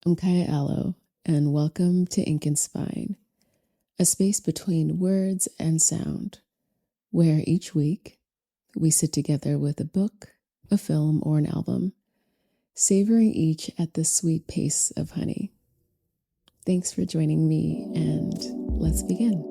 I'm Kaya Allo, and welcome to Ink and Spine, a space between words and sound, where each week we sit together with a book, a film, or an album, savoring each at the sweet pace of honey. Thanks for joining me, and let's begin.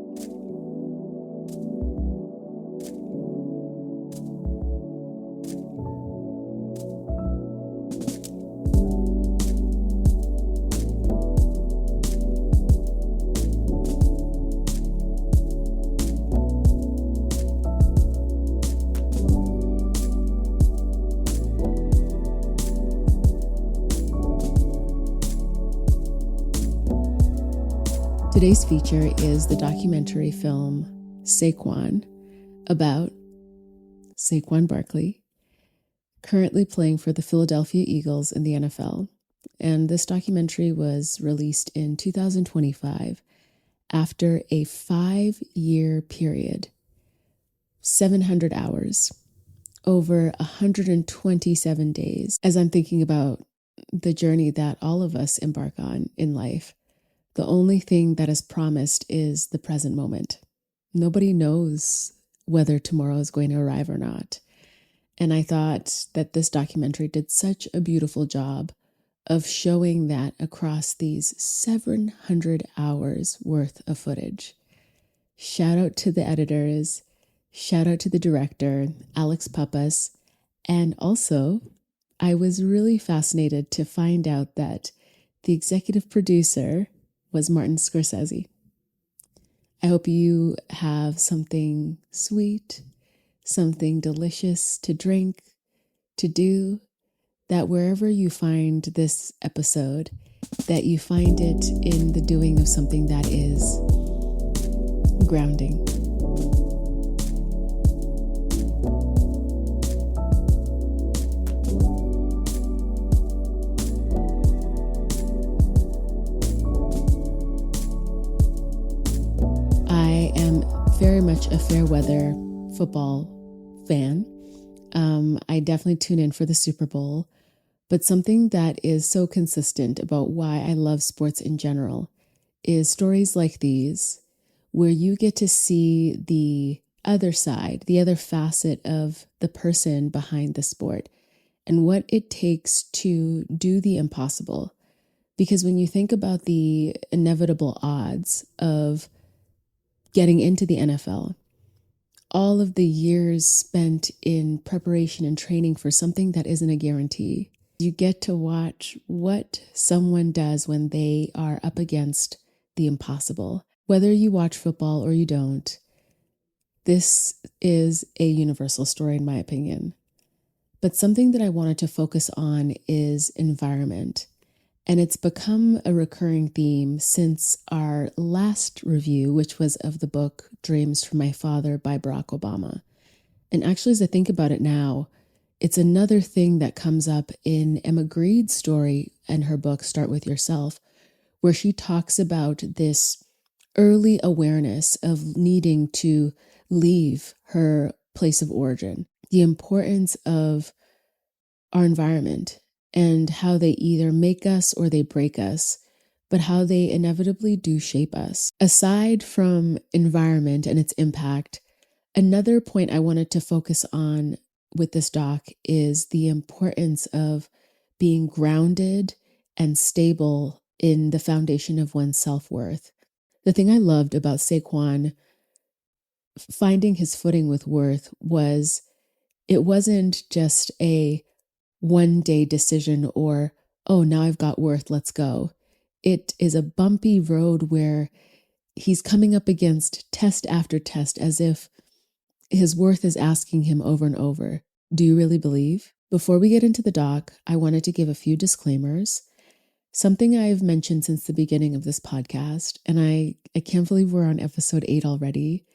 Today's feature is the documentary film Saquon about Saquon Barkley, currently playing for the Philadelphia Eagles in the NFL. And this documentary was released in 2025 after a 5-year period, 700 hours, over 127 days. As I'm thinking about the journey that all of us embark on in life, the only thing that is promised is the present moment. Nobody knows whether tomorrow is going to arrive or not. And I thought that this documentary did such a beautiful job of showing that across these 700 hours worth of footage. Shout out to the editors, shout out to the director, Alex Pappas, and also I was really fascinated to find out that the executive producer was Martin Scorsese. I hope you have something sweet, something delicious to drink, to do, that wherever you find this episode, that you find it in the doing of something that is grounding. I am very much a fair weather football fan. I definitely tune in for the Super Bowl, but something that is so consistent about why I love sports in general is stories like these, where you get to see the other side, the other facet of the person behind the sport and what it takes to do the impossible. Because when you think about the inevitable odds of getting into the NFL, all of the years spent in preparation and training for something that isn't a guarantee, you get to watch what someone does when they are up against the impossible. Whether you watch football or you don't, this is a universal story in my opinion. But something that I wanted to focus on is environment. And it's become a recurring theme since our last review, which was of the book Dreams from My Father by Barack Obama. And actually, as I think about it now, it's another thing that comes up in Emma Greed's story and her book, Start With Yourself, where she talks about this early awareness of needing to leave her place of origin, the importance of our environment, and how they either make us or they break us, but how they inevitably do shape us. Aside from environment and its impact, another point I wanted to focus on with this doc is the importance of being grounded and stable in the foundation of one's self-worth. The thing I loved about Saquon finding his footing with worth was it wasn't just a one-day decision or, oh, now I've got worth, let's go. It is a bumpy road where he's coming up against test after test as if his worth is asking him over and over, do you really believe? Before we get into the doc, I wanted to give a few disclaimers. Something I've mentioned since the beginning of this podcast, and I can't believe we're on episode 8 already.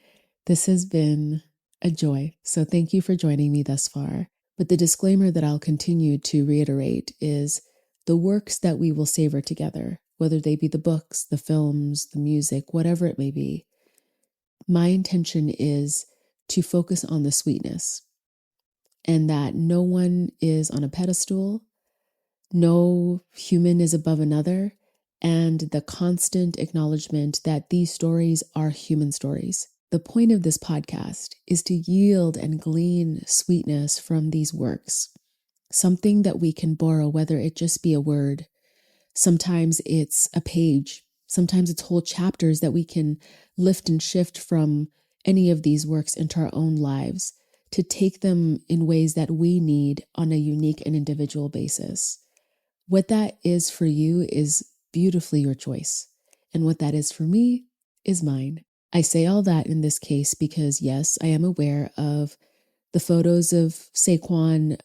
This has been a joy, so thank you for joining me thus far. But the disclaimer that I'll continue to reiterate is the works that we will savor together, whether they be the books, the films, the music, whatever it may be. My intention is to focus on the sweetness and that no one is on a pedestal. no human is above another, and the constant acknowledgement that these stories are human stories. The point of this podcast is to yield and glean sweetness from these works, something that we can borrow, whether it just be a word. Sometimes it's a page. Sometimes it's whole chapters that we can lift and shift from any of these works into our own lives to take them in ways that we need on a unique and individual basis. What that is for you is beautifully your choice. And what that is for me is mine. I say all that in this case because, yes, I am aware of the photos of Saquon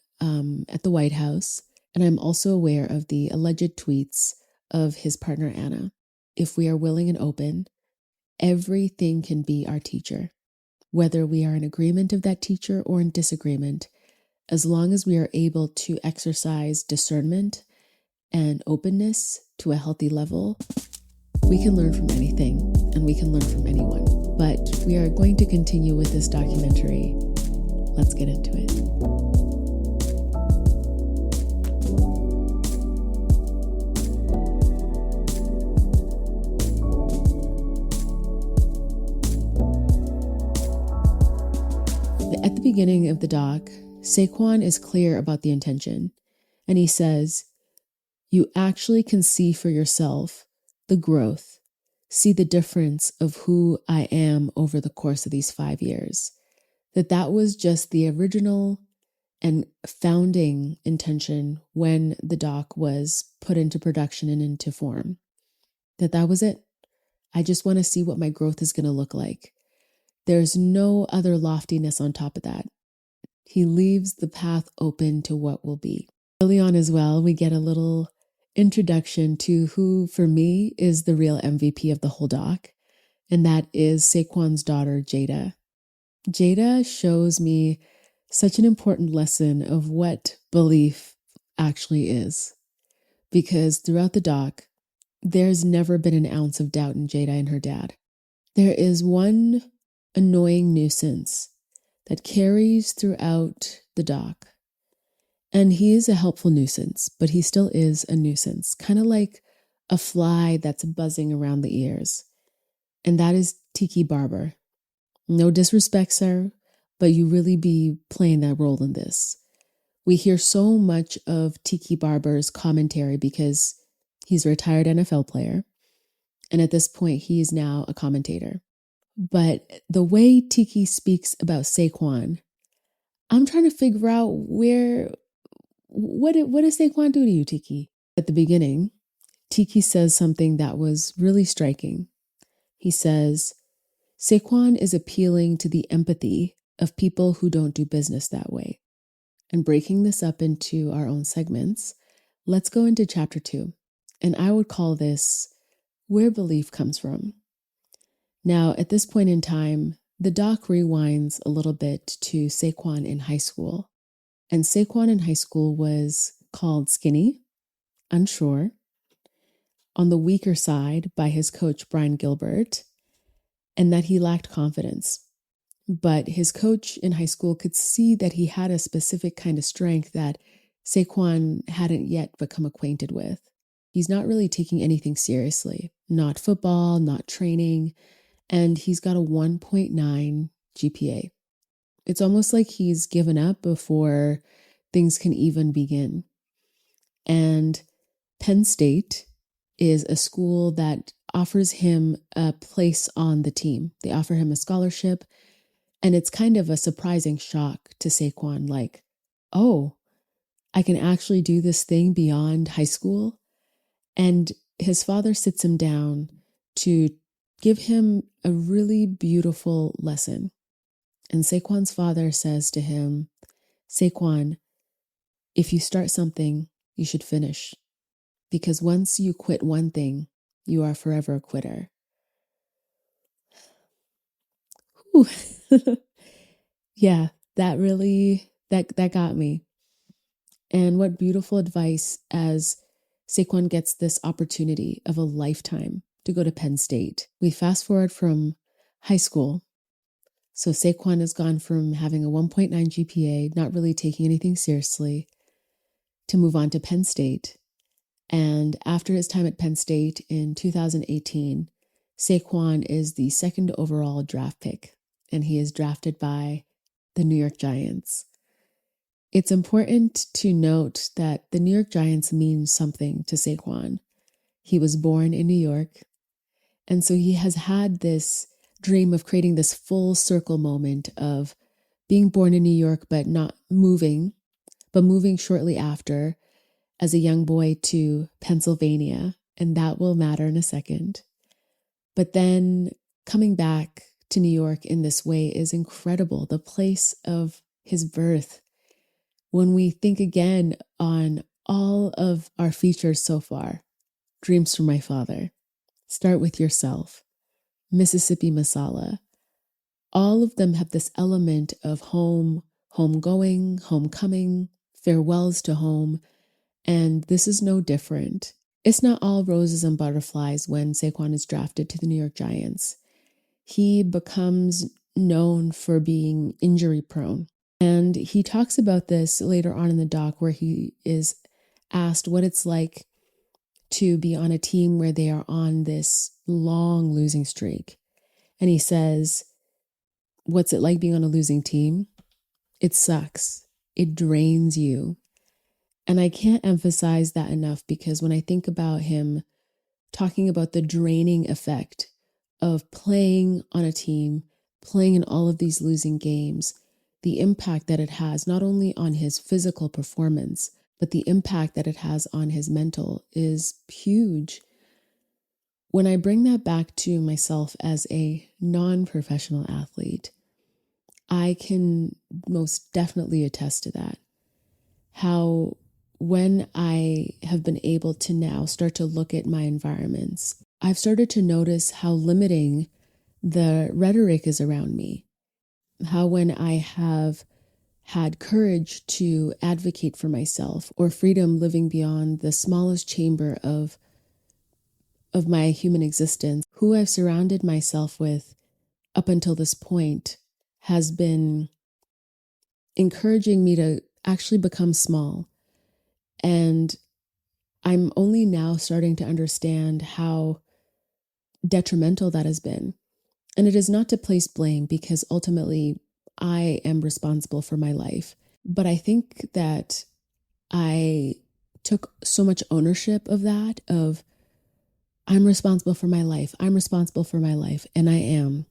at the White House, and I'm also aware of the alleged tweets of his partner, Anna. If we are willing and open, everything can be our teacher, whether we are in agreement of that teacher or in disagreement, as long as we are able to exercise discernment and openness to a healthy level, we can learn from anything and we can learn from anyone. But we are going to continue with this documentary. Let's get into it. At the beginning of the doc, Saquon is clear about the intention, and he says, "You actually can see for yourself the growth, see the difference of who I am over the course of these 5 years." That was just the original and founding intention when the doc was put into production and into form. That was it. I just want to see what my growth is going to look like. There's no other loftiness on top of that. He leaves the path open to what will be. Early on as well, we get a little introduction to who, for me, is the real MVP of the whole doc, and that is Saquon's daughter, Jada. Jada shows me such an important lesson of what belief actually is, because throughout the doc, there's never been an ounce of doubt in Jada and her dad. There is one annoying nuisance that carries throughout the doc. And he is a helpful nuisance, but he still is a nuisance, kind of like a fly that's buzzing around the ears. And that is Tiki Barber. No disrespect, sir, but you really be playing that role in this. We hear so much of Tiki Barber's commentary because he's a retired NFL player. And at this point, he is now a commentator. But the way Tiki speaks about Saquon, I'm trying to figure out what does Saquon do to you, Tiki? At the beginning, Tiki says something that was really striking. He says, Saquon is appealing to the empathy of people who don't do business that way. And breaking this up into our own segments, let's go into chapter 2. And I would call this Where Belief Comes From. Now, at this point in time, the doc rewinds a little bit to Saquon in high school. And Saquon in high school was called skinny, unsure, on the weaker side by his coach, Brian Gilbert, and that he lacked confidence. But his coach in high school could see that he had a specific kind of strength that Saquon hadn't yet become acquainted with. He's not really taking anything seriously, not football, not training, and he's got a 1.9 GPA. It's almost like he's given up before things can even begin. And Penn State is a school that offers him a place on the team. They offer him a scholarship, and it's kind of a surprising shock to Saquon, like, oh, I can actually do this thing beyond high school. And his father sits him down to give him a really beautiful lesson. And Saquon's father says to him, Saquon, if you start something, you should finish. Because once you quit one thing, you are forever a quitter. Yeah, that really, that got me. And what beautiful advice as Saquon gets this opportunity of a lifetime to go to Penn State. We fast forward from high school. So Saquon has gone from having a 1.9 GPA, not really taking anything seriously, to move on to Penn State. And after his time at Penn State in 2018, Saquon is the second overall draft pick, and he is drafted by the New York Giants. It's important to note that the New York Giants mean something to Saquon. He was born in New York, and so he has had this dream of creating this full circle moment of being born in New York but not moving, but moving shortly after as a young boy to Pennsylvania, and that will matter in a second. But then coming back to New York in this way is incredible, the place of his birth. When we think again on all of our features so far, Dreams from My Father, Start With Yourself, Mississippi Masala, all of them have this element of home, homegoing, homecoming, farewells to home, and this is no different. It's not all roses and butterflies when Saquon is drafted to the New York Giants. He becomes known for being injury prone. And he talks about this later on in the doc, where he is asked what it's like to be on a team where they are on this long losing streak. And he says, what's it like being on a losing team? It sucks. It drains you. And I can't emphasize that enough, because when I think about him talking about the draining effect of playing on a team, playing in all of these losing games, the impact that it has not only on his physical performance, but the impact that it has on his mental is huge. When I bring that back to myself as a non-professional athlete, I can most definitely attest to that. How when I have been able to now start to look at my environments, I've started to notice how limiting the rhetoric is around me. How when I have had courage to advocate for myself, or freedom living beyond the smallest chamber of my human existence, who I've surrounded myself with up until this point has been encouraging me to actually become small. And I'm only now starting to understand how detrimental that has been. And it is not to place blame, because ultimately I am responsible for my life. But I think that I took so much ownership of that, of I'm responsible for my life. I'm responsible for my life. And I am.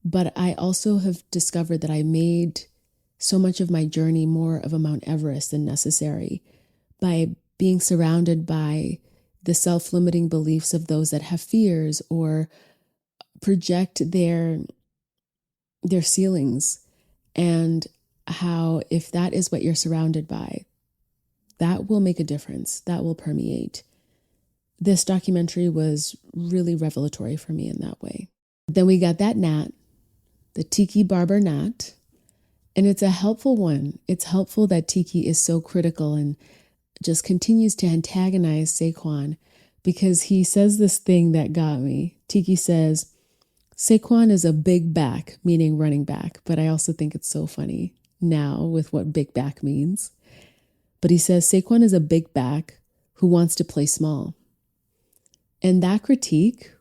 But I also have discovered that I made so much of my journey more of a Mount Everest than necessary by being surrounded by the self-limiting beliefs of those that have fears or project their ceilings, and how if that is what you're surrounded by, that will make a difference, that will permeate. This documentary was really revelatory for me in that way. Then we got that gnat, the Tiki Barber gnat, and it's a helpful one. It's helpful that Tiki is so critical and just continues to antagonize Saquon, because he says this thing that got me. Tiki says, Saquon is a big back, meaning running back, but I also think it's so funny now with what big back means. But he says Saquon is a big back who wants to play small. And that critique,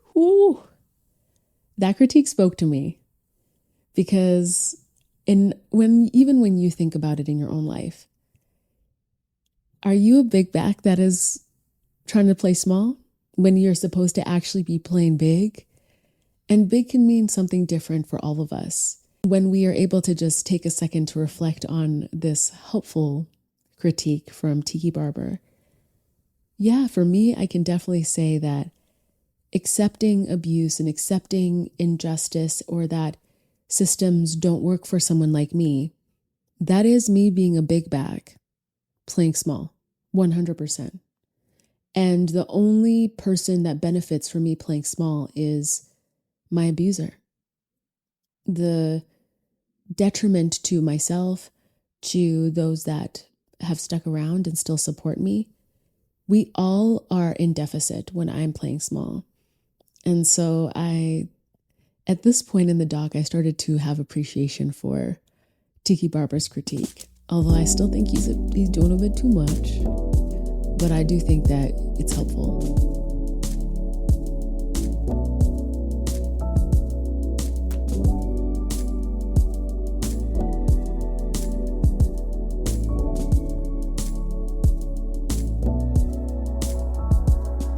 that critique spoke to me, because even when you think about it in your own life, are you a big back that is trying to play small when you're supposed to actually be playing big? And big can mean something different for all of us. When we are able to just take a second to reflect on this helpful critique from Tiki Barber, yeah, for me, I can definitely say that accepting abuse and accepting injustice, or that systems don't work for someone like me, that is me being a big back, playing small, 100%. And the only person that benefits from me playing small is my abuser. The detriment to myself, to those that have stuck around and still support me, we all are in deficit when I'm playing small. And so at this point in the doc, I started to have appreciation for Tiki Barber's critique, although I still think he's doing a bit too much. but I do think that it's helpful.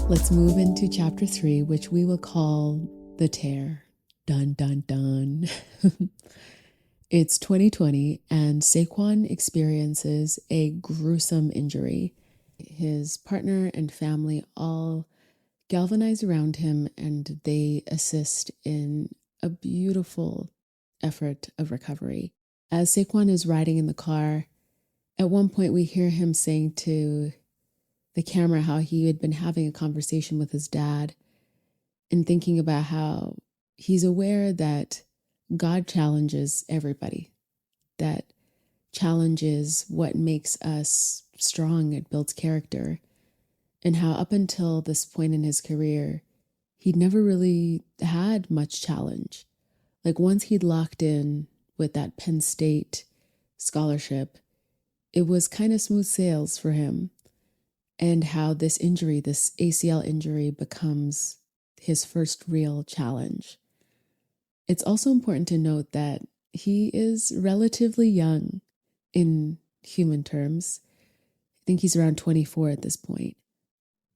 Let's move into chapter 3, which we will call the tear. Dun, dun, dun. It's 2020 and Saquon experiences a gruesome injury. His partner and family all galvanize around him and they assist in a beautiful effort of recovery. As Saquon is riding in the car, at one point we hear him saying to the camera how he had been having a conversation with his dad and thinking about how he's aware that God challenges everybody, that challenges what makes us strong, it builds character, and how up until this point in his career, he'd never really had much challenge. Like once he'd locked in with that Penn State scholarship, it was kind of smooth sails for him. And how this injury, this ACL injury, becomes his first real challenge. It's also important to note that he is relatively young in human terms. I think he's around 24 at this point.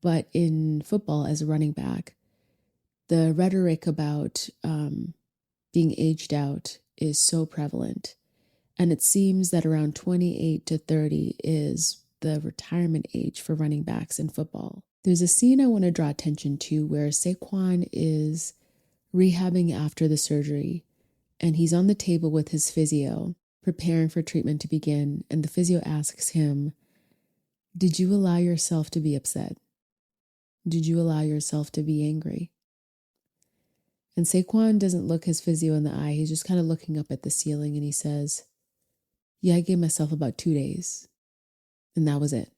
But in football, as a running back, the rhetoric about being aged out is so prevalent. And it seems that around 28 to 30 is the retirement age for running backs in football. There's a scene I want to draw attention to where Saquon is rehabbing after the surgery, and he's on the table with his physio, preparing for treatment to begin, and the physio asks him, "Did you allow yourself to be upset? Did you allow yourself to be angry?" And Saquon doesn't look his physio in the eye. He's just kind of looking up at the ceiling and he says, "Yeah, I gave myself about 2 days. And that was it."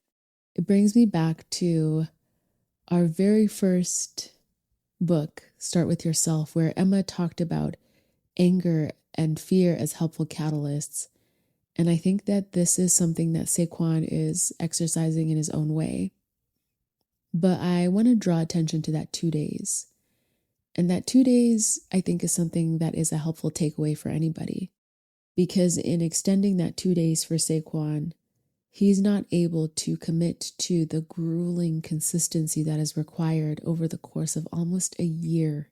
It brings me back to our very first book, Start With Yourself, where Emma talked about anger and fear as helpful catalysts. And I think that this is something that Saquon is exercising in his own way. But I want to draw attention to that 2 days. And that 2 days, I think, is something that is a helpful takeaway for anybody. Because in extending that 2 days for Saquon, he's not able to commit to the grueling consistency that is required over the course of almost a year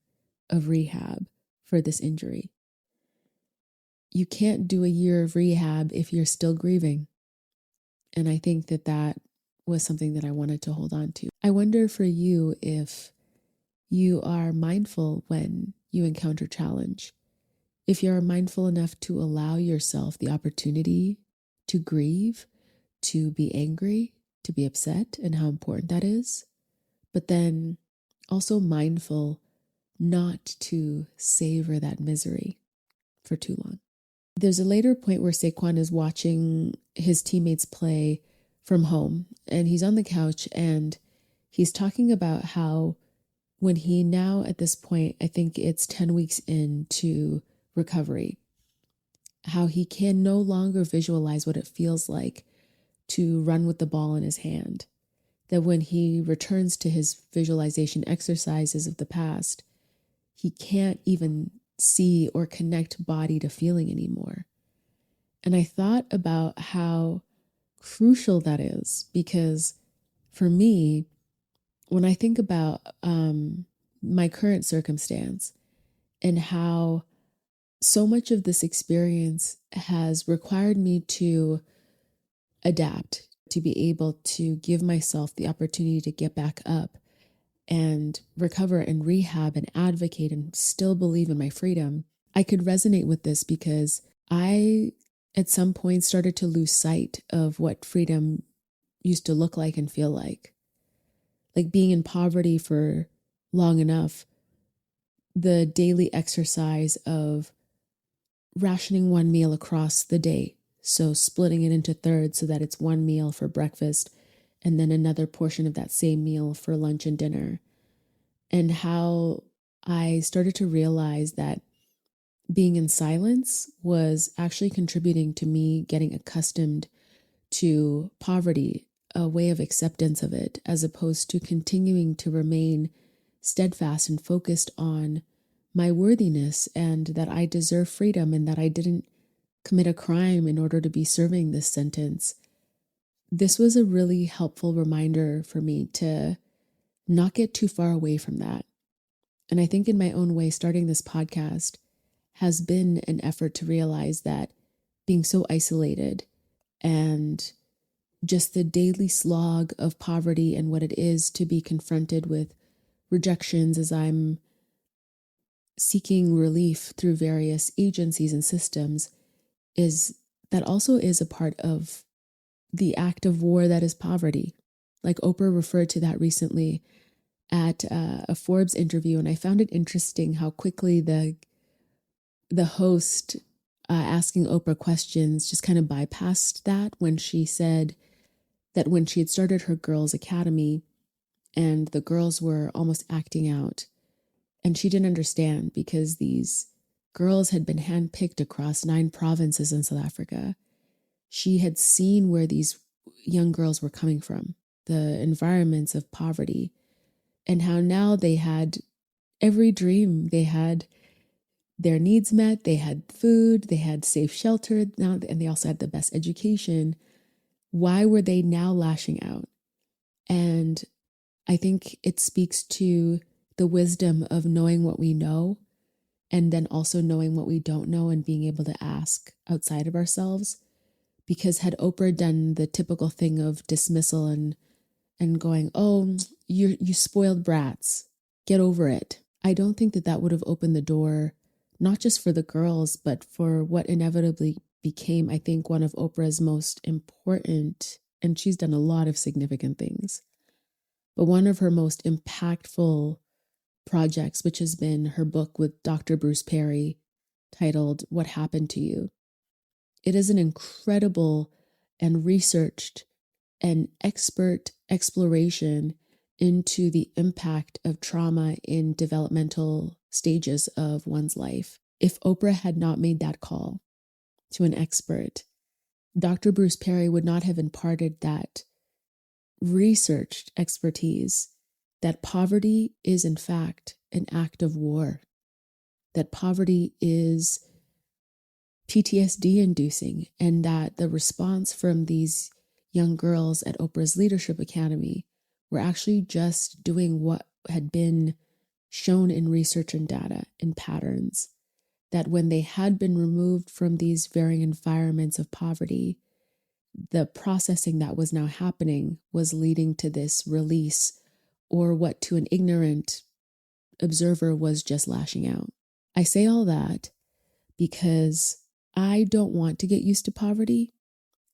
of rehab for this injury. You can't do a year of rehab if you're still grieving. And I think that that was something that I wanted to hold on to. I wonder for you if you are mindful when you encounter challenge, if you're mindful enough to allow yourself the opportunity to grieve, to be angry, to be upset, and how important that is, but then also mindful not to savor that misery for too long. There's a later point where Saquon is watching his teammates play from home, and he's on the couch and he's talking about how when he now, at this point, I think it's 10 weeks into recovery, how he can no longer visualize what it feels like to run with the ball in his hand. That when he returns to his visualization exercises of the past, he can't even see or connect body to feeling anymore. And I thought about how crucial that is, because for me, when I think about my current circumstance and how so much of this experience has required me to adapt, to be able to give myself the opportunity to get back up and recover and rehab and advocate and still believe in my freedom, I could resonate with this because I, at some point, started to lose sight of what freedom used to look like and feel like. Like being in poverty for long enough, the daily exercise of rationing one meal across the day, so splitting it into thirds so that it's one meal for breakfast and then another portion of that same meal for lunch and dinner. And how I started to realize that being in silence was actually contributing to me getting accustomed to poverty, a way of acceptance of it, as opposed to continuing to remain steadfast and focused on my worthiness and that I deserve freedom and that I didn't commit a crime in order to be serving this sentence. This was a really helpful reminder for me to not get too far away from that. And I think in my own way, starting this podcast has been an effort to realize that being so isolated and just the daily slog of poverty and what it is to be confronted with rejections as I'm seeking relief through various agencies and systems that also is a part of the act of war that is poverty. Like Oprah referred to that recently at a Forbes interview, and I found it interesting how quickly the host asking Oprah questions just kind of bypassed that when she said that when she had started her girls' academy and the girls were almost acting out, and she didn't understand because these girls had been handpicked across 9 provinces in South Africa. She had seen where these young girls were coming from, the environments of poverty, and how now they had every dream. They had their needs met, they had food, they had safe shelter, now, and they also had the best education. Why were they now lashing out? And I think it speaks to the wisdom of knowing what we know and then also knowing what we don't know and being able to ask outside of ourselves. Because had Oprah done the typical thing of dismissal and going, oh, you spoiled brats, get over it, I don't think that would have opened the door, not just for the girls, but for what inevitably became, I think, one of Oprah's most important, and she's done a lot of significant things, but one of her most impactful projects, which has been her book with Dr. Bruce Perry titled What Happened to You. It is an incredible and researched and expert exploration into the impact of trauma in developmental stages of one's life. If Oprah had not made that call to an expert, Dr. Bruce Perry would not have imparted that researched expertise that poverty is in fact an act of war, that poverty is PTSD inducing, and that the response from these young girls at Oprah's Leadership Academy were actually just doing what had been shown in research and data in patterns, that when they had been removed from these varying environments of poverty, the processing that was now happening was leading to this release, or what to an ignorant observer was just lashing out. I say all that because I don't want to get used to poverty,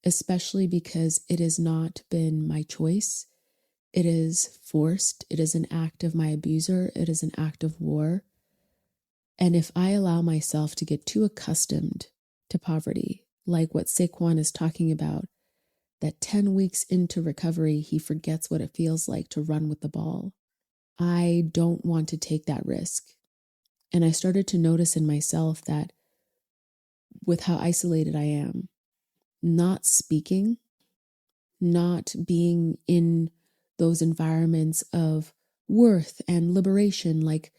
especially because it has not been my choice. It is forced. It is an act of my abuser. It is an act of war. And if I allow myself to get too accustomed to poverty, like what Saquon is talking about, that 10 weeks into recovery, he forgets what it feels like to run with the ball. I don't want to take that risk. And I started to notice in myself that with how isolated I am, not speaking, not being in those environments of worth and liberation, like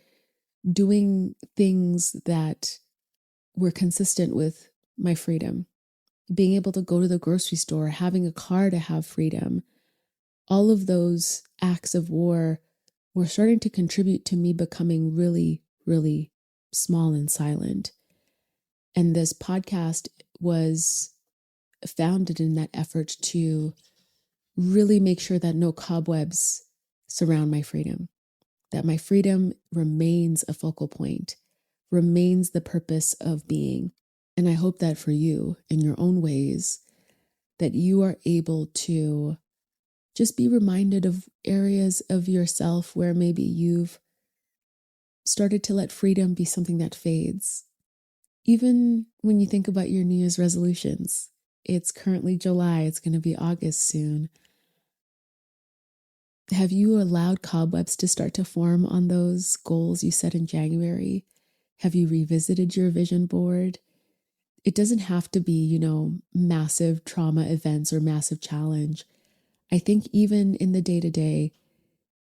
doing things that were consistent with my freedom, being able to go to the grocery store, having a car to have freedom, all of those acts of war were starting to contribute to me becoming really, really small and silent. And this podcast was founded in that effort to really make sure that no cobwebs surround my freedom, that my freedom remains a focal point, remains the purpose of being. And I hope that for you, in your own ways, that you are able to just be reminded of areas of yourself where maybe you've started to let freedom be something that fades. Even when you think about your New Year's resolutions, it's currently July, it's going to be August soon. Have you allowed cobwebs to start to form on those goals you set in January? Have you revisited your vision board? It doesn't have to be, massive trauma events or massive challenge. I think even in the day-to-day,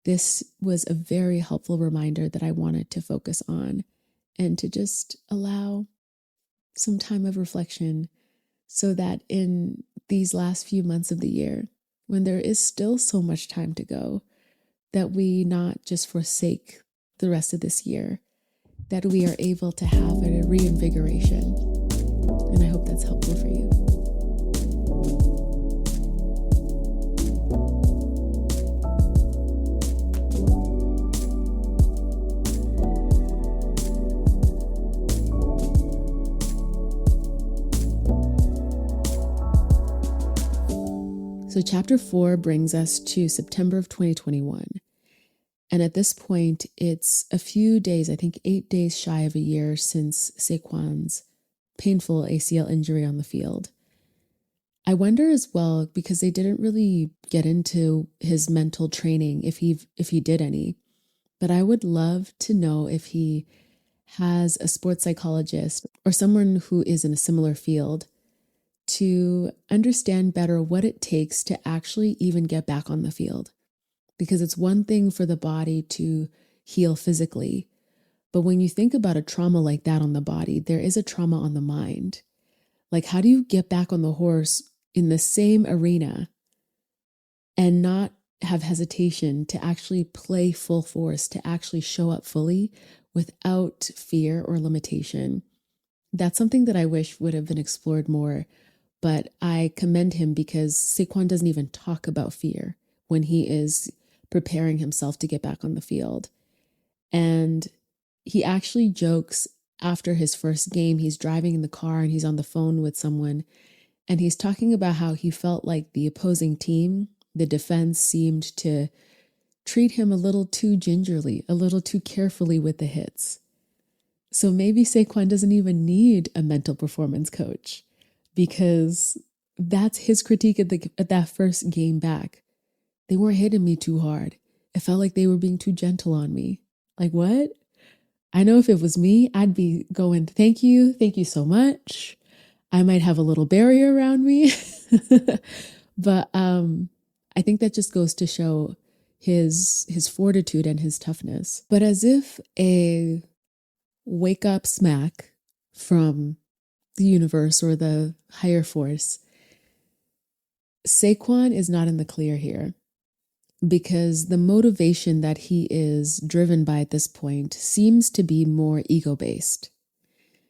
this was a very helpful reminder that I wanted to focus on and to just allow some time of reflection so that in these last few months of the year, when there is still so much time to go, that we not just forsake the rest of this year, that we are able to have a reinvigoration. And I hope that's helpful for you. So chapter 4 brings us to September of 2021. And at this point, it's a few days, I think 8 days shy of a year since Saquon's painful ACL injury on the field. I wonder as well, because they didn't really get into his mental training, if he did any, but I would love to know if he has a sports psychologist or someone who is in a similar field to understand better what it takes to actually even get back on the field. Because it's one thing for the body to heal physically, but when you think about a trauma like that on the body, there is a trauma on the mind. Like, how do you get back on the horse in the same arena and not have hesitation to actually play full force, to actually show up fully without fear or limitation? That's something that I wish would have been explored more. But I commend him because Saquon doesn't even talk about fear when he is preparing himself to get back on the field. And he actually jokes after his first game, he's driving in the car and he's on the phone with someone. And he's talking about how he felt like the opposing team, the defense, seemed to treat him a little too gingerly, a little too carefully with the hits. So maybe Saquon doesn't even need a mental performance coach, because that's his critique at that first game back. They weren't hitting me too hard. It felt like they were being too gentle on me. Like, what? I know if it was me, I'd be going, thank you so much. I might have a little barrier around me. But I think that just goes to show his fortitude and his toughness. But as if a wake up smack from the universe or the higher force, Saquon is not in the clear here, because the motivation that he is driven by at this point seems to be more ego-based.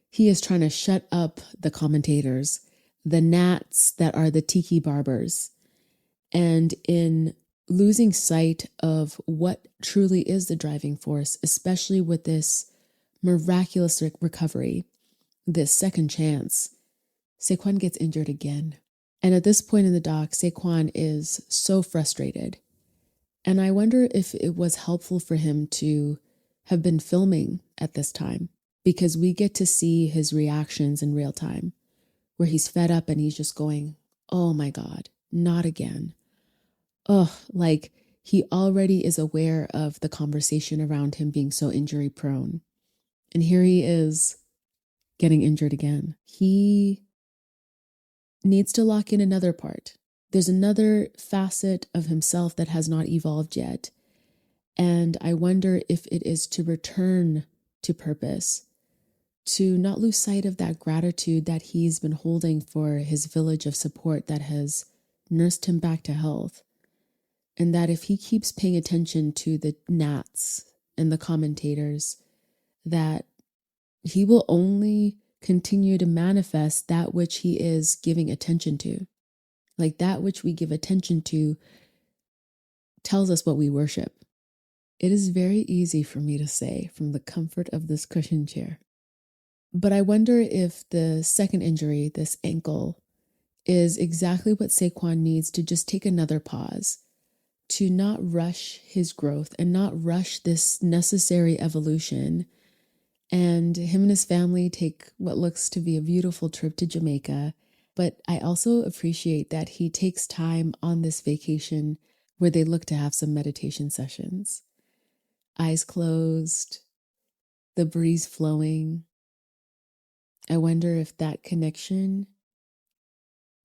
He is trying to shut up the commentators, the gnats that are the tiki barbers, and in losing sight of what truly is the driving force, especially with this miraculous recovery, this second chance, Saquon gets injured again. And at this point in the doc, Saquon is so frustrated. And I wonder if it was helpful for him to have been filming at this time, because we get to see his reactions in real time, where he's fed up and he's just going, oh my God, not again. Oh, like he already is aware of the conversation around him being so injury prone. And here he is getting injured again. He needs to lock in another part. There's another facet of himself that has not evolved yet. And I wonder if it is to return to purpose, to not lose sight of that gratitude that he's been holding for his village of support that has nursed him back to health. And that if he keeps paying attention to the gnats and the commentators, that he will only continue to manifest that which he is giving attention to. Like that which we give attention to tells us what we worship. It is very easy for me to say from the comfort of this cushion chair. But I wonder if the second injury, this ankle, is exactly what Saquon needs to just take another pause, to not rush his growth and not rush this necessary evolution. And him and his family take what looks to be a beautiful trip to Jamaica. But I also appreciate that he takes time on this vacation where they look to have some meditation sessions. Eyes closed, the breeze flowing. I wonder if that connection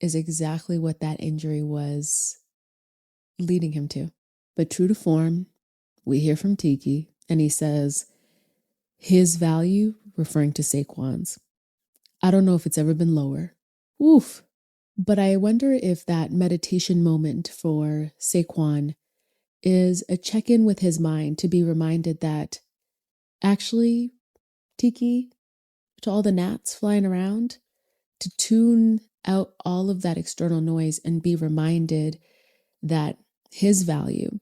is exactly what that injury was leading him to. But true to form, we hear from Tiki, and he says his value, referring to Saquon's, I don't know if it's ever been lower. Oof. But I wonder if that meditation moment for Saquon is a check-in with his mind to be reminded that actually, Tiki, to all the gnats flying around, to tune out all of that external noise and be reminded that his value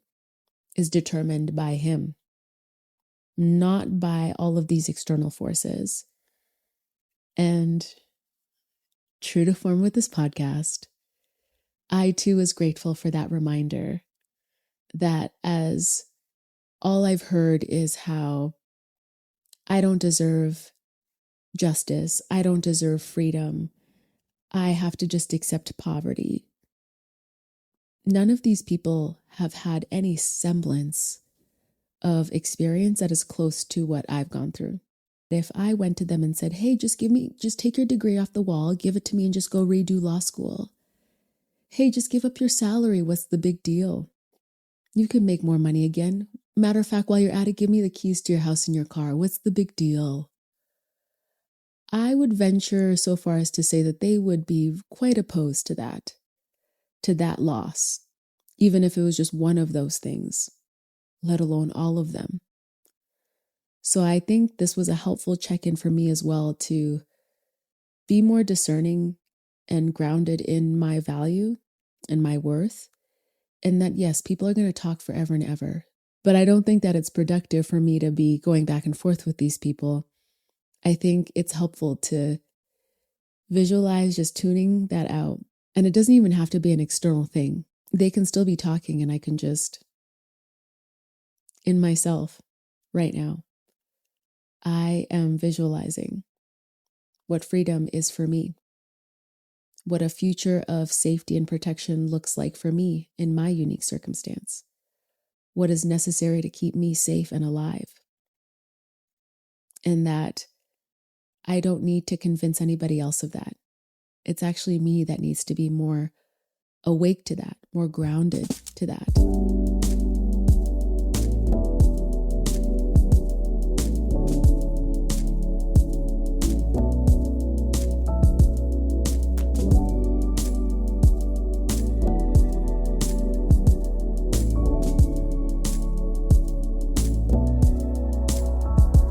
is determined by him, not by all of these external forces. And true to form with this podcast, I too was grateful for that reminder that as all I've heard is how I don't deserve justice, I don't deserve freedom, I have to just accept poverty. None of these people have had any semblance of experience that is close to what I've gone through. If I went to them and said, hey, just take your degree off the wall, give it to me and just go redo law school. Hey, just give up your salary. What's the big deal? You can make more money again. Matter of fact, while you're at it, give me the keys to your house and your car. What's the big deal? I would venture so far as to say that they would be quite opposed to that loss, even if it was just one of those things, let alone all of them. So I think this was a helpful check-in for me as well to be more discerning and grounded in my value and my worth. And that, yes, people are going to talk forever and ever, but I don't think that it's productive for me to be going back and forth with these people. I think it's helpful to visualize just tuning that out. And it doesn't even have to be an external thing. They can still be talking and I can just, in myself right now, I am visualizing what freedom is for me, what a future of safety and protection looks like for me in my unique circumstance, what is necessary to keep me safe and alive, and that I don't need to convince anybody else of that. It's actually me that needs to be more awake to that, more grounded to that.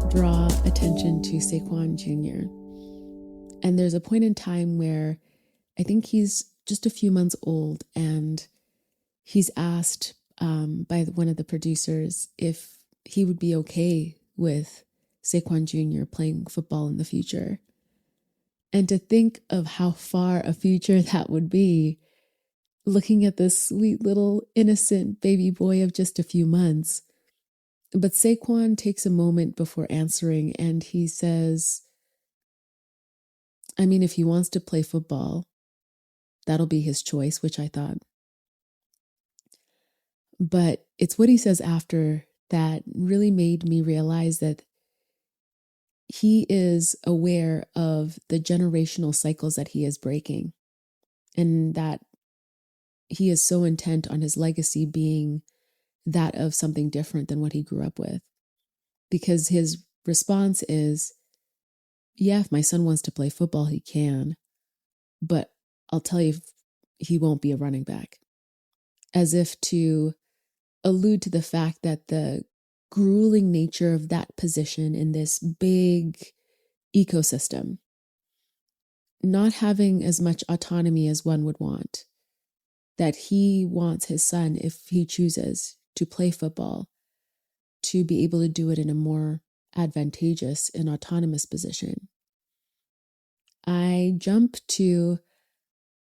Draw attention to Saquon Jr. And there's a point in time where I think he's just a few months old and he's asked by one of the producers if he would be okay with Saquon Jr. playing football in the future. And to think of how far a future that would be, looking at this sweet little innocent baby boy of just a few months. But Saquon takes a moment before answering and he says, I mean, if he wants to play football, that'll be his choice, which I thought. But it's what he says after that really made me realize that he is aware of the generational cycles that he is breaking and that he is so intent on his legacy being that of something different than what he grew up with. Because his response is, yeah, if my son wants to play football, he can, but I'll tell you, he won't be a running back. As if to allude to the fact that the grueling nature of that position in this big ecosystem, not having as much autonomy as one would want, that he wants his son, if he chooses to play football, to be able to do it in a more advantageous and autonomous position. I jump to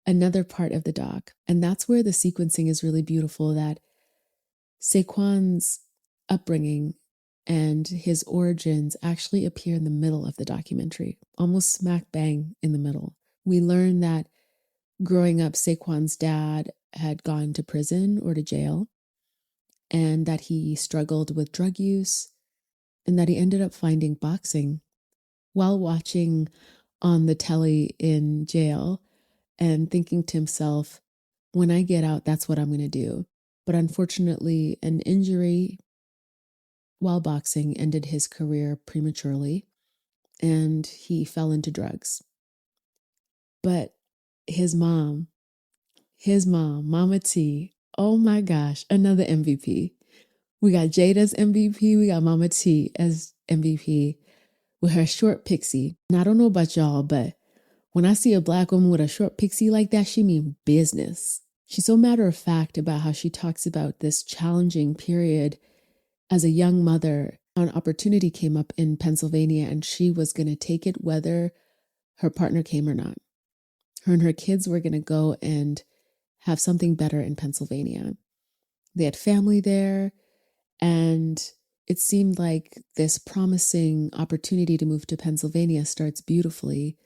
another part of the doc, and that's where the sequencing is really beautiful, that Saquon's upbringing and his origins actually appear in the middle of the documentary, almost smack bang in the middle. We learn that growing up, Saquon's dad had gone to prison or to jail, and that he struggled with drug use, and that he ended up finding boxing while watching on the telly in jail and thinking to himself, when I get out, that's what I'm going to do. But unfortunately, an injury while boxing ended his career prematurely, and he fell into drugs. But his mom, Mama T, oh my gosh, another MVP. We got Jada's MVP, we got Mama T as MVP with her short pixie. And I don't know about y'all, but when I see a Black woman with a short pixie like that, she mean business. She's so matter of fact about how she talks about this challenging period as a young mother. An opportunity came up in Pennsylvania and she was going to take it whether her partner came or not. Her and her kids were going to go and have something better in Pennsylvania. They had family there, and it seemed like this promising opportunity to move to Pennsylvania starts beautifully,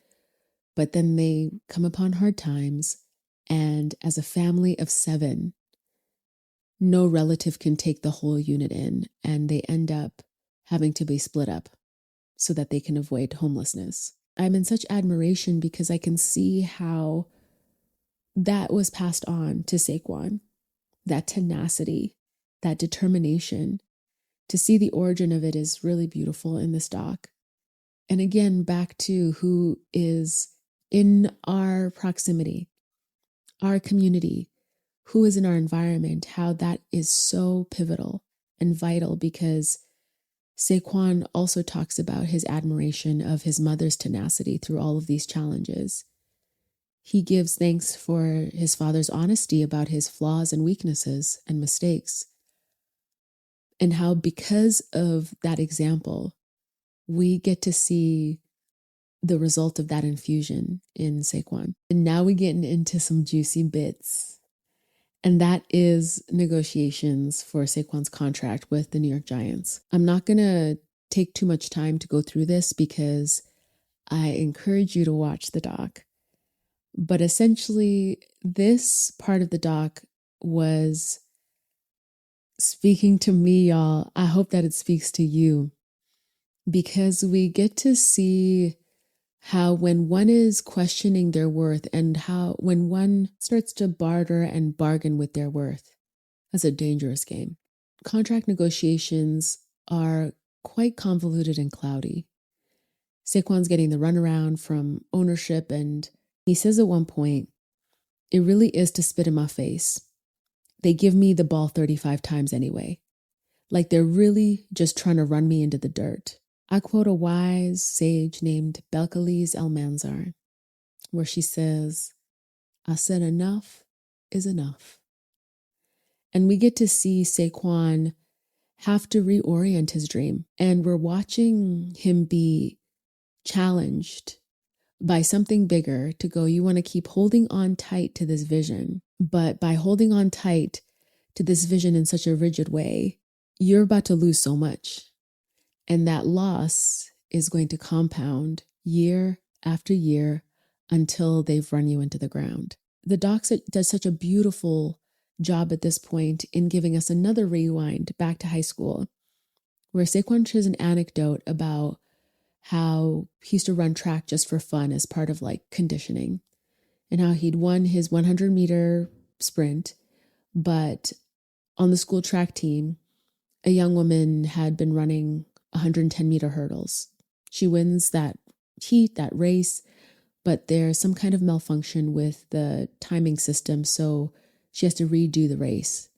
but then they come upon hard times, and as a family of 7, no relative can take the whole unit in, and they end up having to be split up so that they can avoid homelessness. I'm in such admiration because I can see how that was passed on to Saquon, that tenacity, that determination. To see the origin of it is really beautiful in this doc. And again, back to who is in our proximity, our community, who is in our environment, how that is so pivotal and vital, because Saquon also talks about his admiration of his mother's tenacity through all of these challenges. He gives thanks for his father's honesty about his flaws and weaknesses and mistakes, and how because of that example, we get to see the result of that infusion in Saquon. And now we get into some juicy bits, and that is negotiations for Saquon's contract with the New York Giants. I'm not going to take too much time to go through this because I encourage you to watch the doc. But essentially, this part of the doc was speaking to me, y'all. I hope that it speaks to you, because we get to see how when one is questioning their worth and how when one starts to barter and bargain with their worth, that's a dangerous game. Contract negotiations are quite convoluted and cloudy. Saquon's getting the runaround from ownership, and he says at one point, "It really is to spit in my face. They give me the ball 35 times anyway. Like they're really just trying to run me into the dirt." I quote a wise sage named Belcalis Almanzar, where she says, "I said enough is enough." And we get to see Saquon have to reorient his dream. And we're watching him be challenged by something bigger to go, you want to keep holding on tight to this vision. But by holding on tight to this vision in such a rigid way, you're about to lose so much. And that loss is going to compound year after year until they've run you into the ground. The doc does such a beautiful job at this point in giving us another rewind back to high school, where Saquon shares an anecdote about how he used to run track just for fun as part of like conditioning, and how he'd won his 100-meter sprint, but on the school track team, a young woman had been running 110-meter hurdles. She wins that heat, that race, but there's some kind of malfunction with the timing system, so she has to redo the race.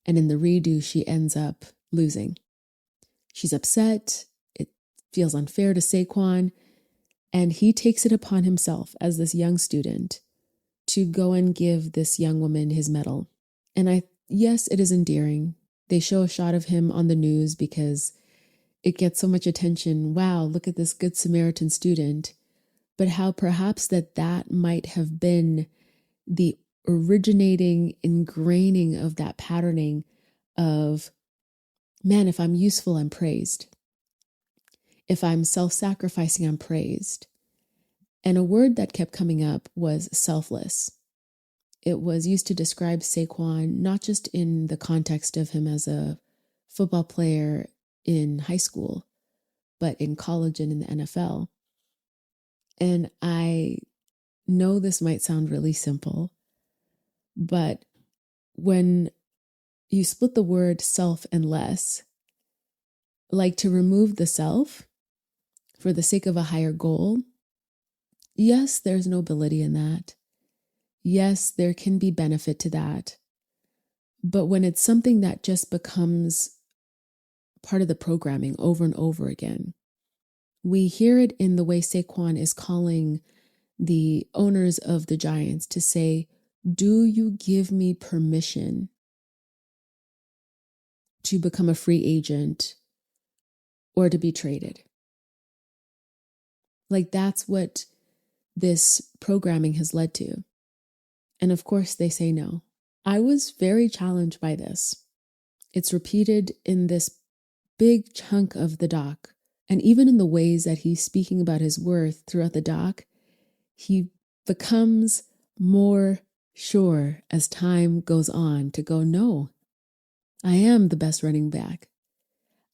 And in the redo, she ends up losing. She's upset. It feels unfair to Saquon, and he takes it upon himself as this young student to go and give this young woman his medal. And yes, it is endearing. They show a shot of him on the news because it gets so much attention. Wow, look at this Good Samaritan student. But how perhaps that might have been the originating ingraining of that patterning of, man, if I'm useful, I'm praised. If I'm self-sacrificing, I'm praised. And a word that kept coming up was selfless. It was used to describe Saquon, not just in the context of him as a football player in high school, but in college and in the NFL. And I know this might sound really simple, but when you split the word self and less, like to remove the self for the sake of a higher goal. Yes, there's nobility in that. Yes, there can be benefit to that. But when it's something that just becomes part of the programming over and over again, we hear it in the way Saquon is calling the owners of the Giants to say, do you give me permission to become a free agent or to be traded? Like, that's what this programming has led to. And of course, they say no. I was very challenged by this. It's repeated in this big chunk of the doc. And even in the ways that he's speaking about his worth throughout the doc, he becomes more sure as time goes on to go, no, I am the best running back.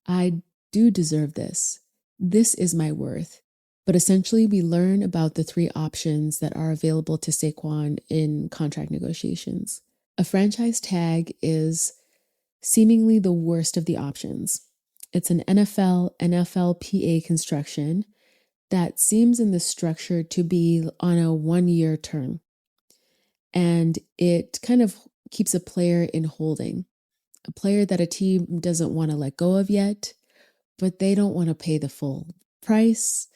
I do deserve this. This is my worth. But essentially, we learn about the three options that are available to Saquon in contract negotiations. A franchise tag is seemingly the worst of the options. It's an NFLPA construction that seems in the structure to be on a 1-year term. And it kind of keeps a player in holding, a player that a team doesn't want to let go of yet, but they don't want to pay the full price,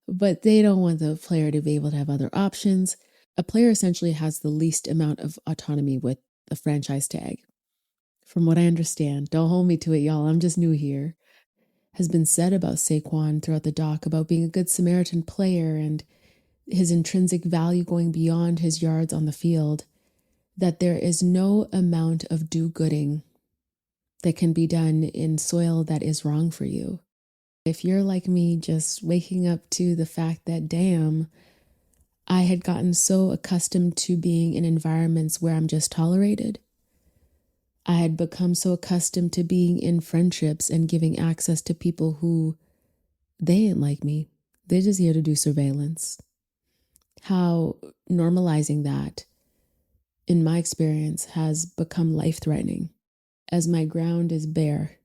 but they don't want the player to be able to have other options. A player essentially has the least amount of autonomy with a franchise tag. From what I understand, don't hold me to it, y'all, I'm just new here, has been said about Saquon throughout the doc about being a good Samaritan player and his intrinsic value going beyond his yards on the field, that there is no amount of do-gooding that can be done in soil that is wrong for you. If you're like me, just waking up to the fact that, damn, I had gotten so accustomed to being in environments where I'm just tolerated. I had become so accustomed to being in friendships and giving access to people who, they ain't like me. They're just here to do surveillance. How normalizing that, in my experience, has become life-threatening, as my ground is bare,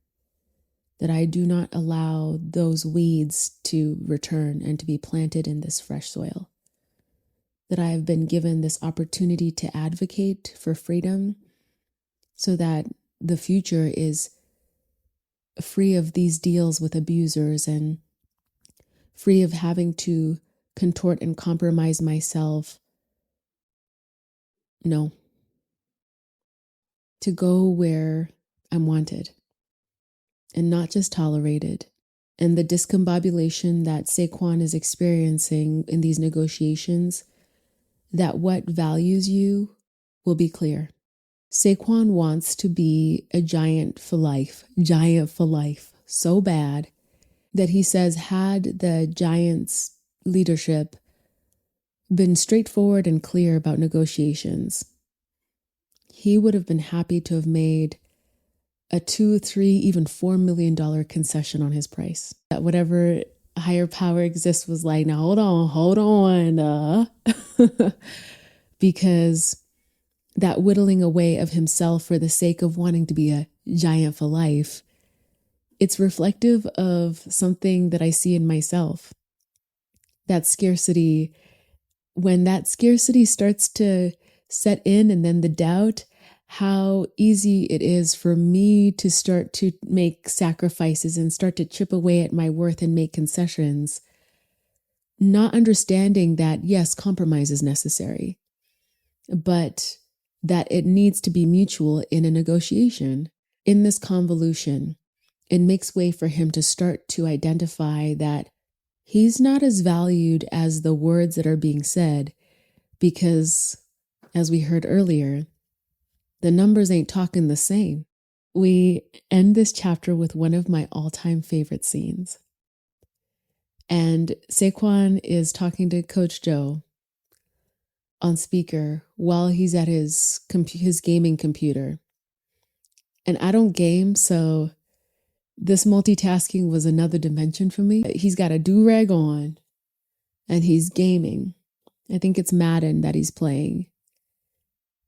that I do not allow those weeds to return and to be planted in this fresh soil. That I have been given this opportunity to advocate for freedom so that the future is free of these deals with abusers and free of having to contort and compromise myself. No. To go where I'm wanted and not just tolerated. And the discombobulation that Saquon is experiencing in these negotiations, that what values you will be clear. Saquon wants to be a giant for life, so bad that he says had the Giants leadership been straightforward and clear about negotiations, he would have been happy to have made a $2, $3, even $4 million concession on his price. That whatever higher power exists was like, now hold on, because that whittling away of himself for the sake of wanting to be a giant for life, it's reflective of something that I see in myself. That scarcity, when that scarcity starts to set in, and then the doubt, how easy it is for me to start to make sacrifices and start to chip away at my worth and make concessions, not understanding that, yes, compromise is necessary, but that it needs to be mutual in a negotiation. In this convolution, it makes way for him to start to identify that he's not as valued as the words that are being said, because, as we heard earlier, the numbers ain't talking the same. We end this chapter with one of my all-time favorite scenes. And Saquon is talking to Coach Joe on speaker while he's at his gaming computer. And I don't game, so this multitasking was another dimension for me. He's got a do-rag on and he's gaming. I think it's Madden that he's playing.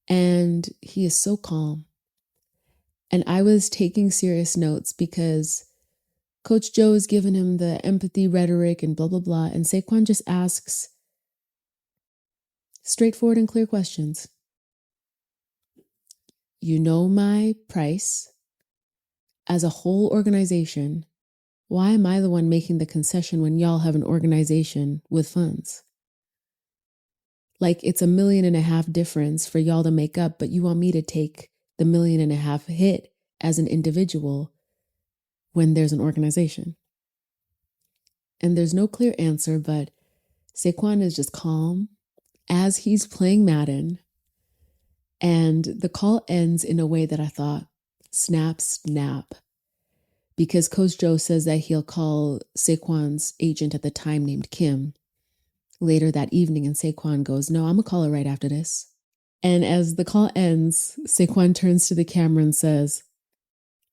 And he is so calm. And I was taking serious notes because Coach Joe is giving him the empathy rhetoric and blah, blah, blah. And Saquon just asks straightforward and clear questions. You know my price. As a whole organization, why am I the one making the concession when y'all have an organization with funds? Like it's $1.5 million difference for y'all to make up, but you want me to take the $1.5 million hit as an individual when there's an organization. And there's no clear answer, but Saquon is just calm as he's playing Madden. And the call ends in a way that I thought, snap, snap. Because Coach Joe says that he'll call Saquon's agent at the time named Kim later that evening, and Saquon goes, no, I'm going to call her right after this. And as the call ends, Saquon turns to the camera and says,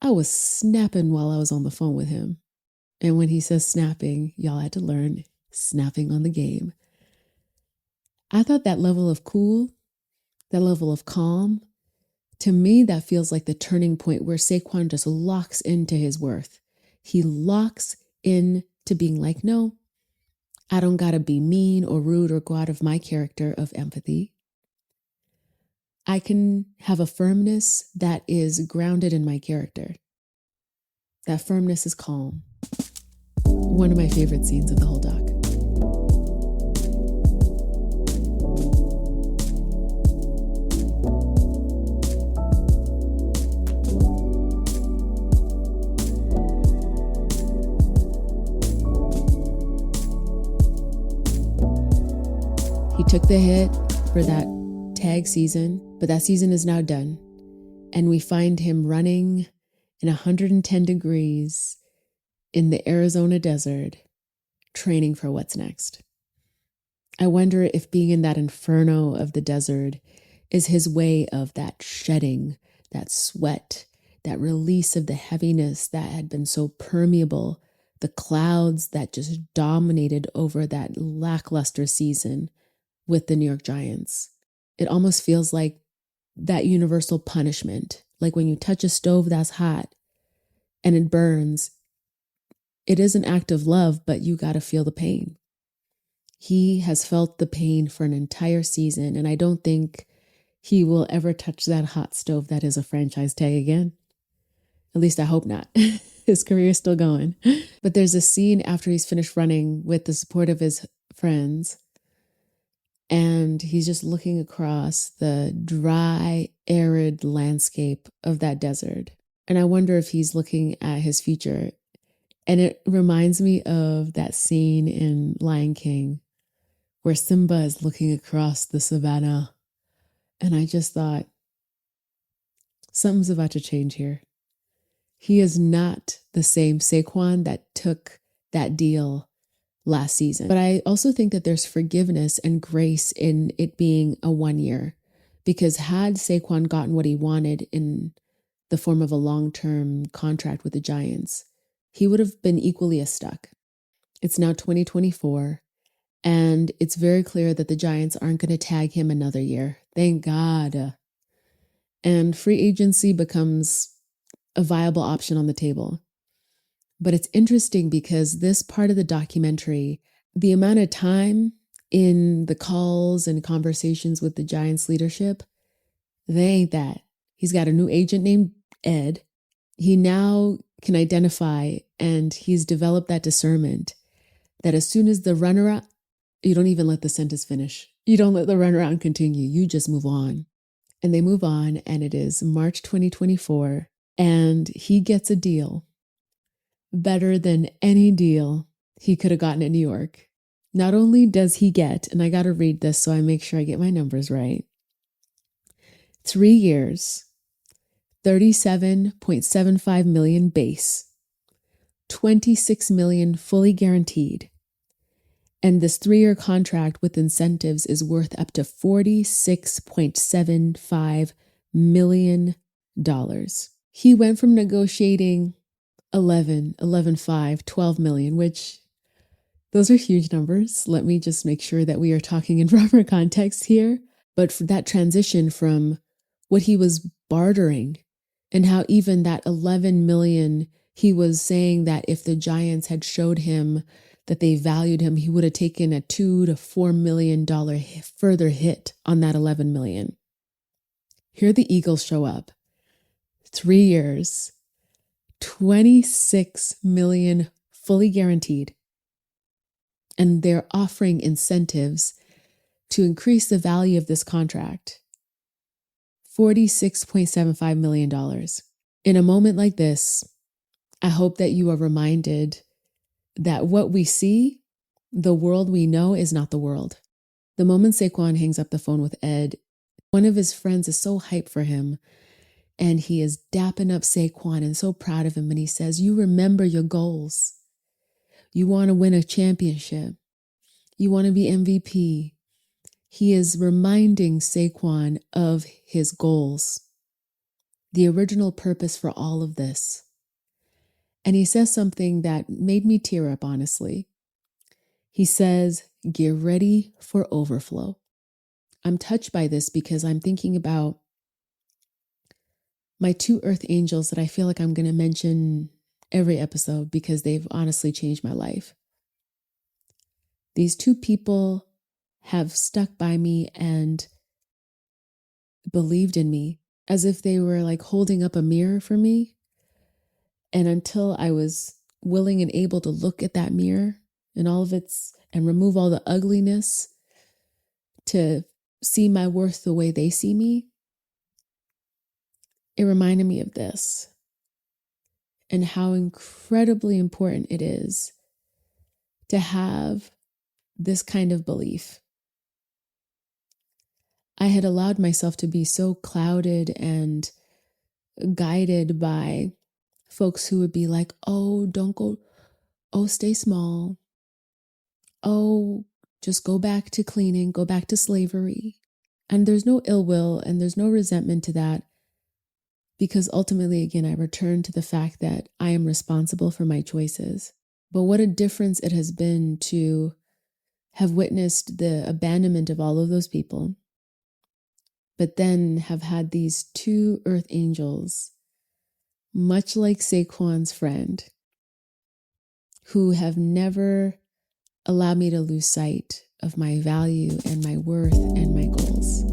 I was snapping while I was on the phone with him. And when he says snapping, y'all had to learn snapping on the game. I thought that level of cool, that level of calm, to me, that feels like the turning point where Saquon just locks into his worth. He locks in to being like, no, I don't got to be mean or rude or go out of my character of empathy. I can have a firmness that is grounded in my character. That firmness is calm. One of my favorite scenes of the whole doc. He took the hit for that tag season, but that season is now done. And we find him running in 110 degrees in the Arizona desert, training for what's next. I wonder if being in that inferno of the desert is his way of that shedding, that sweat, that release of the heaviness that had been so permeable, the clouds that just dominated over that lackluster season with the New York Giants. It almost feels like that universal punishment, like when you touch a stove that's hot and it burns. It is an act of love, but you got to feel the pain. He has felt the pain for an entire season, and I don't think he will ever touch that hot stove that is a franchise tag again. At least I hope not. His career is still going. But there's a scene after he's finished running with the support of his friends, and he's just looking across the dry, arid landscape of that desert. And I wonder if he's looking at his future. And it reminds me of that scene in Lion King where Simba is looking across the savannah. And I just thought, something's about to change here. He is not the same Saquon that took that deal last season. But I also think that there's forgiveness and grace in it being a 1 year, because had Saquon gotten what he wanted in the form of a long-term contract with the Giants, he would have been equally as stuck. It's now 2024, and it's very clear that the Giants aren't going to tag him another year. Thank God. And free agency becomes a viable option on the table. But it's interesting because this part of the documentary, the amount of time in the calls and conversations with the Giants leadership, they ain't that. He's got a new agent named Ed. He now can identify, and he's developed that discernment that as soon as the runaround, you don't even let the sentence finish. You don't let the runaround continue. You just move on. And they move on, and it is March 2024, and he gets a deal better than any deal he could have gotten in New York. Not only does he get, and I got to read this so I make sure I get my numbers right, 3 years, $37.75 million base, $26 million fully guaranteed. And this 3-year contract with incentives is worth up to $46.75 million. He went from negotiating 12 million, which those are huge numbers. Let me just make sure that we are talking in proper context here. But for that transition from what he was bartering And how even that 11 million, he was saying that if the Giants had showed him that they valued him, he would have taken a $2 to $4 million further hit on that 11 million. Here the Eagles show up. 3 years, 26 million fully guaranteed. And they're offering incentives to increase the value of this contract. $46.75 million. In a moment like this, I hope that you are reminded that what we see, the world we know, is not the world. The moment Saquon hangs up the phone with Ed, one of his friends is so hyped for him, and he is dapping up Saquon and so proud of him, and he says, you remember your goals. You want to win a championship. You want to be MVP. He is reminding Saquon of his goals, the original purpose for all of this. And he says something that made me tear up, honestly. He says, get ready for overflow. I'm touched by this because I'm thinking about my 2 earth angels that I feel like I'm going to mention every episode because they've honestly changed my life. These 2 people have stuck by me and believed in me as if they were like holding up a mirror for me. And until I was willing and able to look at that mirror and all of its, and remove all the ugliness to see my worth the way they see me, it reminded me of this and how incredibly important it is to have this kind of belief. I had allowed myself to be so clouded and guided by folks who would be like, oh, don't go, oh, stay small. Oh, just go back to cleaning, go back to slavery. And there's no ill will and there's no resentment to that, because ultimately, again, I return to the fact that I am responsible for my choices. But what a difference it has been to have witnessed the abandonment of all of those people, but then have had these 2 earth angels, much like Saquon's friend, who have never allowed me to lose sight of my value and my worth and my goals.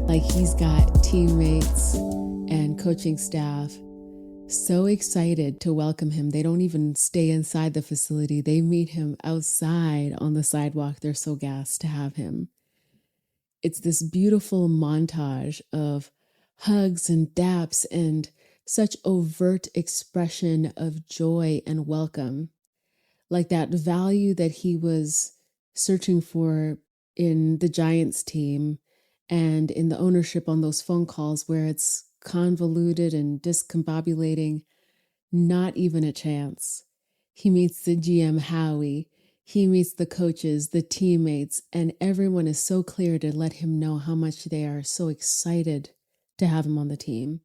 Like, he's got teammates and coaching staff so excited to welcome him. They don't even stay inside the facility. They meet him outside on the sidewalk. They're so gassed to have him. It's this beautiful montage of hugs and daps and such overt expression of joy and welcome. Like that value that he was searching for in the Giants team and in the ownership on those phone calls where it's convoluted and discombobulating, not even a chance. He meets the GM Howie, he meets the coaches, the teammates, and everyone is so clear to let him know how much they are so excited to have him on the team.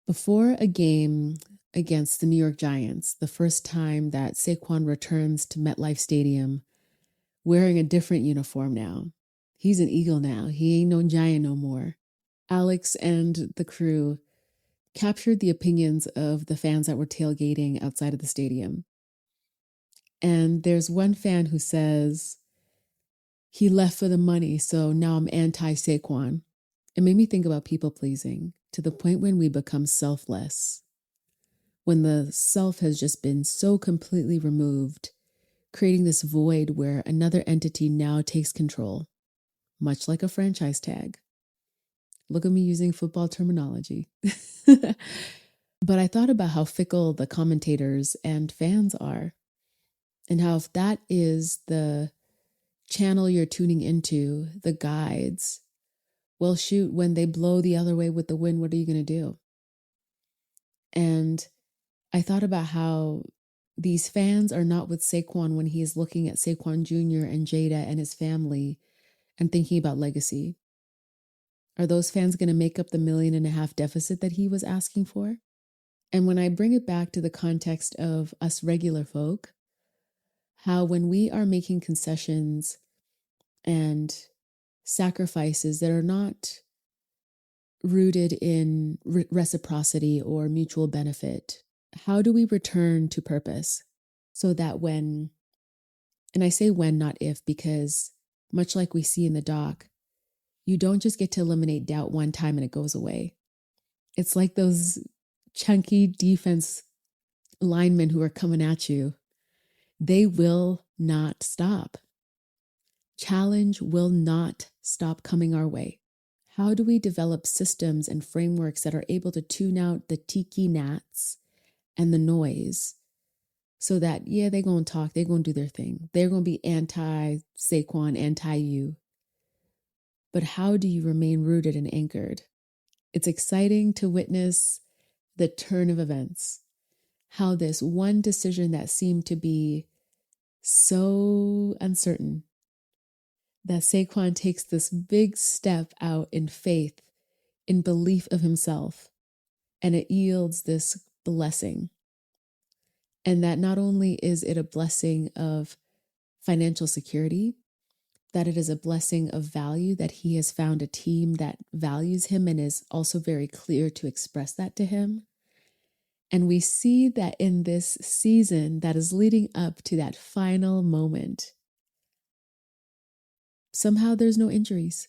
Before a game against the New York Giants, the first time that Saquon returns to MetLife Stadium, wearing a different uniform now. He's an Eagle now. He ain't no Giant no more. Alex and the crew captured the opinions of the fans that were tailgating outside of the stadium. And there's one fan who says, he left for the money, so now I'm anti-Saquon. It made me think about people pleasing to the point when we become selfless, when the self has just been so completely removed, creating this void where another entity now takes control, much like a franchise tag. Look at me using football terminology. But I thought about how fickle the commentators and fans are, and how if that is the channel you're tuning into, the guides, well, shoot, when they blow the other way with the wind, what are you going to do? And I thought about how these fans are not with Saquon when he is looking at Saquon Jr. and Jada and his family and thinking about legacy. Are those fans going to make up the $1.5 million deficit that he was asking for? And when I bring it back to the context of us regular folk, how when we are making concessions and sacrifices that are not rooted in reciprocity or mutual benefit, how do we return to purpose so that when, and I say when, not if, because much like we see in the doc, you don't just get to eliminate doubt one time and it goes away. It's like those chunky defense linemen who are coming at you. They will not stop. Challenge will not stop coming our way. How do we develop systems and frameworks that are able to tune out the tiki gnats and the noise so that, yeah, they're going to talk, they're going to do their thing. They're going to be anti-Saquon, anti-you. But how do you remain rooted and anchored? It's exciting to witness the turn of events, how this one decision that seemed to be so uncertain, that Saquon takes this big step out in faith, in belief of himself, and it yields this blessing. And that not only is it a blessing of financial security, that it is a blessing of value, that he has found a team that values him and is also very clear to express that to him. And we see that in this season that is leading up to that final moment, somehow there's no injuries.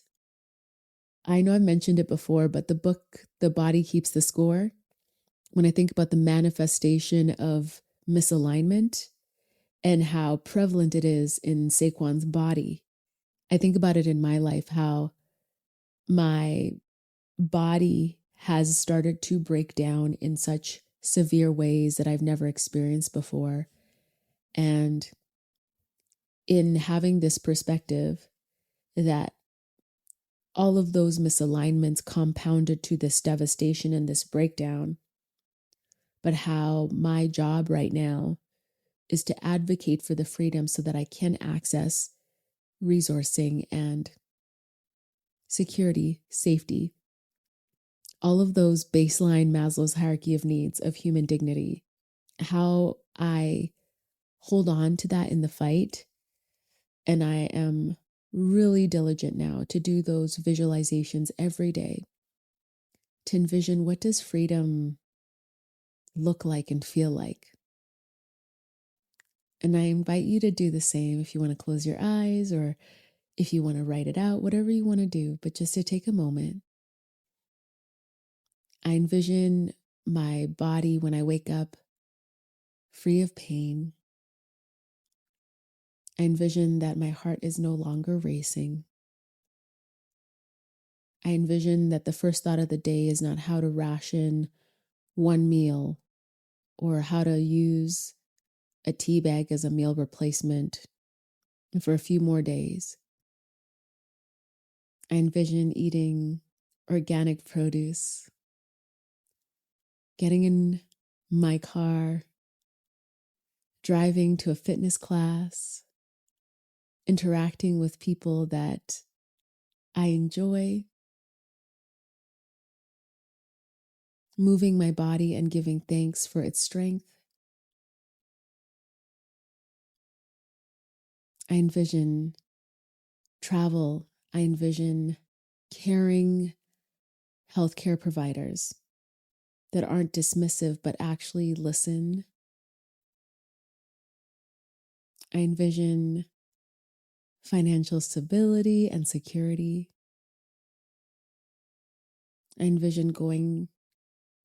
I know I've mentioned it before, but the book, The Body Keeps the Score, when I think about the manifestation of misalignment and how prevalent it is in Saquon's body, I think about it in my life, how my body has started to break down in such severe ways that I've never experienced before. And in having this perspective that all of those misalignments compounded to this devastation and this breakdown, but how my job right now is to advocate for the freedom so that I can access resourcing and security, safety, all of those baseline Maslow's hierarchy of needs of human dignity, how I hold on to that in the fight. And I am really diligent now to do those visualizations every day, to envision what does freedom look like and feel like. And I invite you to do the same if you want to close your eyes or if you want to write it out, whatever you want to do, but just to take a moment. I envision my body when I wake up free of pain. I envision that my heart is no longer racing. I envision that the first thought of the day is not how to ration one meal or how to use a tea bag as a meal replacement for a few more days. I envision eating organic produce, getting in my car, driving to a fitness class, interacting with people that I enjoy, moving my body and giving thanks for its strength. I envision travel. I envision caring healthcare providers that aren't dismissive but actually listen. I envision financial stability and security. I envision going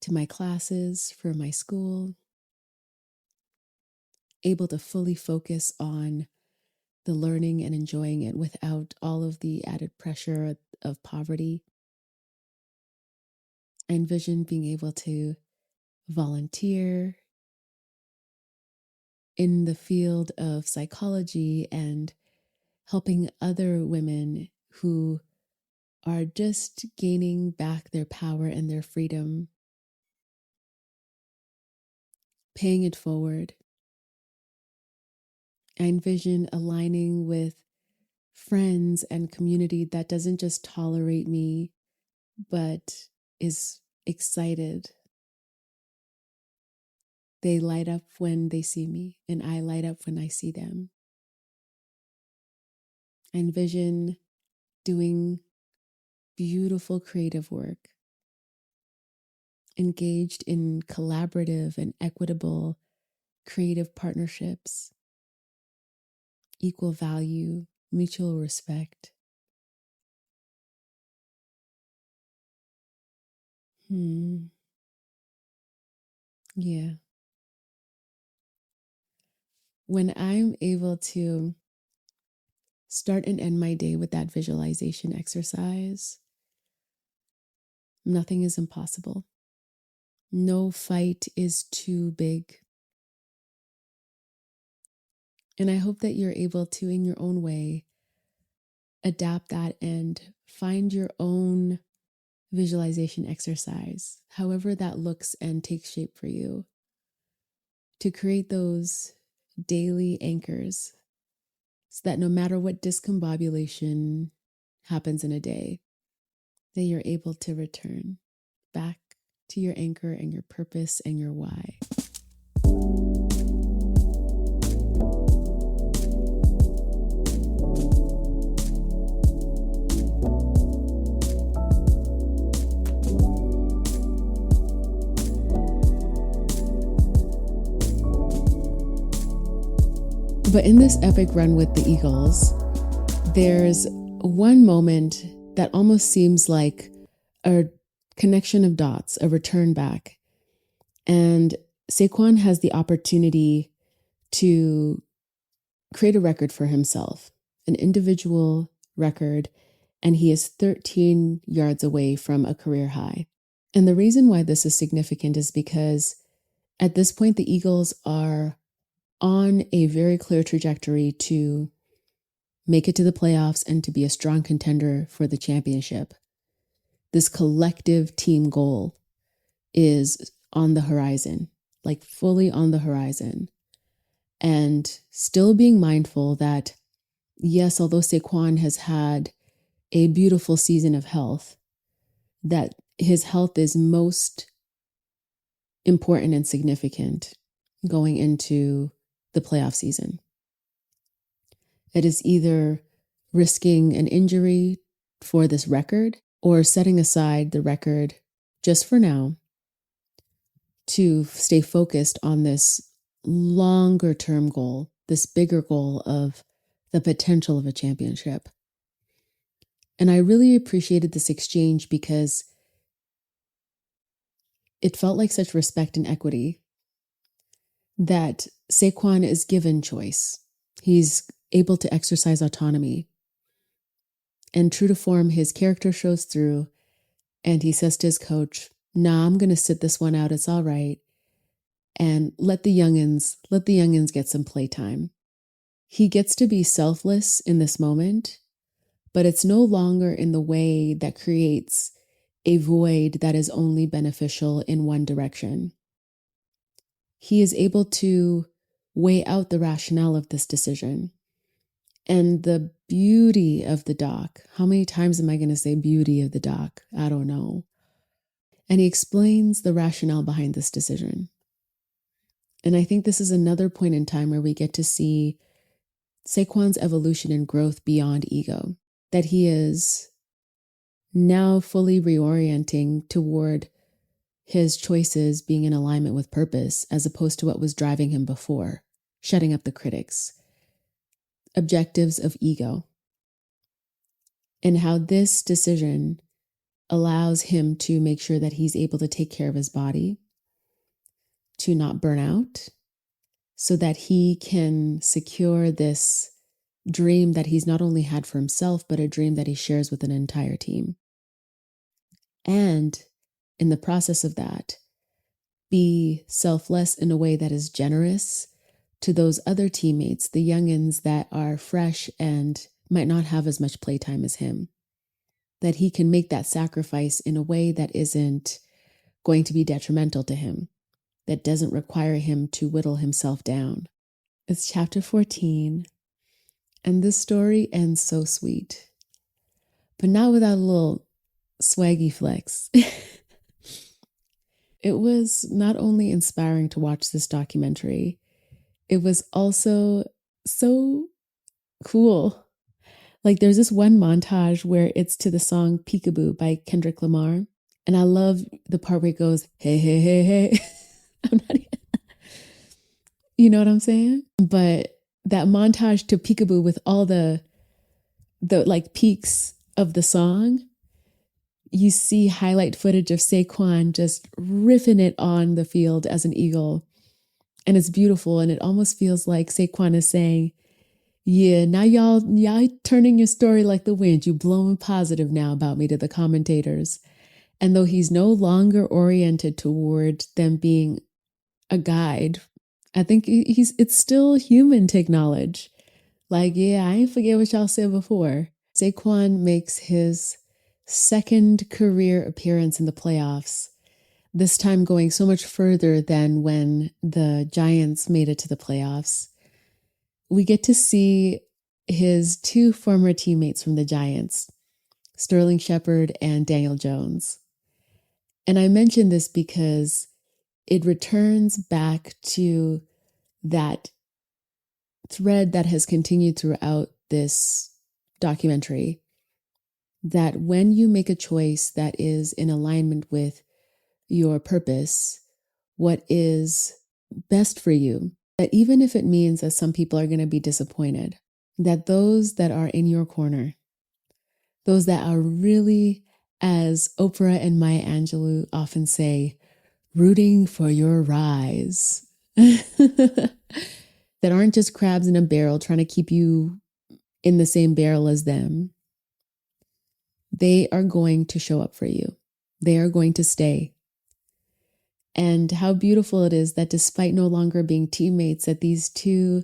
to my classes for my school, able to fully focus on the learning and enjoying it without all of the added pressure of poverty. I envision being able to volunteer in the field of psychology and helping other women who are just gaining back their power and their freedom, paying it forward. I envision aligning with friends and community that doesn't just tolerate me, but is excited. They light up when they see me, and I light up when I see them. I envision doing beautiful creative work, engaged in collaborative and equitable creative partnerships, equal value, mutual respect. Yeah. When I'm able to start and end my day with that visualization exercise, nothing is impossible. No fight is too big. And I hope that you're able to, in your own way, adapt that and find your own visualization exercise, however that looks and takes shape for you, to create those daily anchors so that no matter what discombobulation happens in a day, that you're able to return back to your anchor and your purpose and your why. But in this epic run with the Eagles, there's one moment that almost seems like a connection of dots, a return back. And Saquon has the opportunity to create a record for himself, an individual record, and he is 13 yards away from a career high. And the reason why this is significant is because at this point, the Eagles are on a very clear trajectory to make it to the playoffs and to be a strong contender for the championship. This collective team goal is on the horizon, like fully on the horizon. And still being mindful that, yes, although Saquon has had a beautiful season of health, that his health is most important and significant going into the playoff season. It is either risking an injury for this record or setting aside the record just for now to stay focused on this longer term goal, this bigger goal of the potential of a championship. And I really appreciated this exchange because it felt like such respect and equity that Saquon is given choice. He's able to exercise autonomy. And true to form, his character shows through, and he says to his coach, "Nah, I'm going to sit this one out. It's all right. And let the youngins get some playtime." He gets to be selfless in this moment, but it's no longer in the way that creates a void that is only beneficial in one direction. He is able to weigh out the rationale of this decision. And the beauty of the doc, how many times am I going to say beauty of the doc? I don't know. And he explains the rationale behind this decision. And I think this is another point in time where we get to see Saquon's evolution and growth beyond ego, that he is now fully reorienting toward his choices being in alignment with purpose as opposed to what was driving him before, shutting up the critics, objectives of ego, and how this decision allows him to make sure that he's able to take care of his body, to not burn out, so that he can secure this dream that he's not only had for himself, but a dream that he shares with an entire team. And in the process of that, be selfless in a way that is generous to those other teammates, the youngins that are fresh and might not have as much playtime as him. That he can make that sacrifice in a way that isn't going to be detrimental to him, that doesn't require him to whittle himself down. It's chapter 14, and this story ends so sweet, but not without a little swaggy flex. It was not only inspiring to watch this documentary, it was also so cool. Like there's this one montage where it's to the song Peekaboo by Kendrick Lamar. And I love the part where it goes, hey, hey, hey, hey. I'm not even, you know what I'm saying? But that montage to Peekaboo with all the like peaks of the song, you see highlight footage of Saquon just riffing it on the field as an Eagle. And it's beautiful. And it almost feels like Saquon is saying, yeah, now y'all turning your story like the wind. You blowing positive now about me to the commentators. And though he's no longer oriented toward them being a guide, I think it's still human to acknowledge. Like, yeah, I ain't forget what y'all said before. Saquon makes his second career appearance in the playoffs, this time going so much further than when the Giants made it to the playoffs. We get to see his two former teammates from the Giants, Sterling Shepard and Daniel Jones. And I mention this because it returns back to that thread that has continued throughout this documentary, that when you make a choice that is in alignment with your purpose, what is best for you, that even if it means that some people are going to be disappointed, that those that are in your corner, those that are really, as Oprah and Maya Angelou often say, rooting for your rise, that aren't just crabs in a barrel trying to keep you in the same barrel as them, they are going to show up for you. They are going to stay. And how beautiful it is that despite no longer being teammates, that these two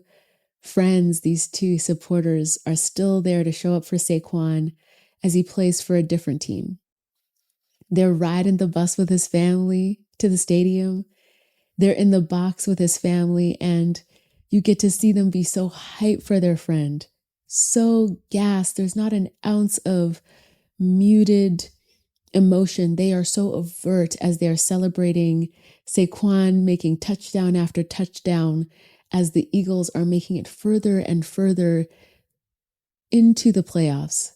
friends, these two supporters are still there to show up for Saquon as he plays for a different team. They're riding the bus with his family to the stadium. They're in the box with his family, and you get to see them be so hyped for their friend, so gassed. There's not an ounce of muted emotion. They are so overt as they're celebrating Saquon making touchdown after touchdown, as the Eagles are making it further and further into the playoffs,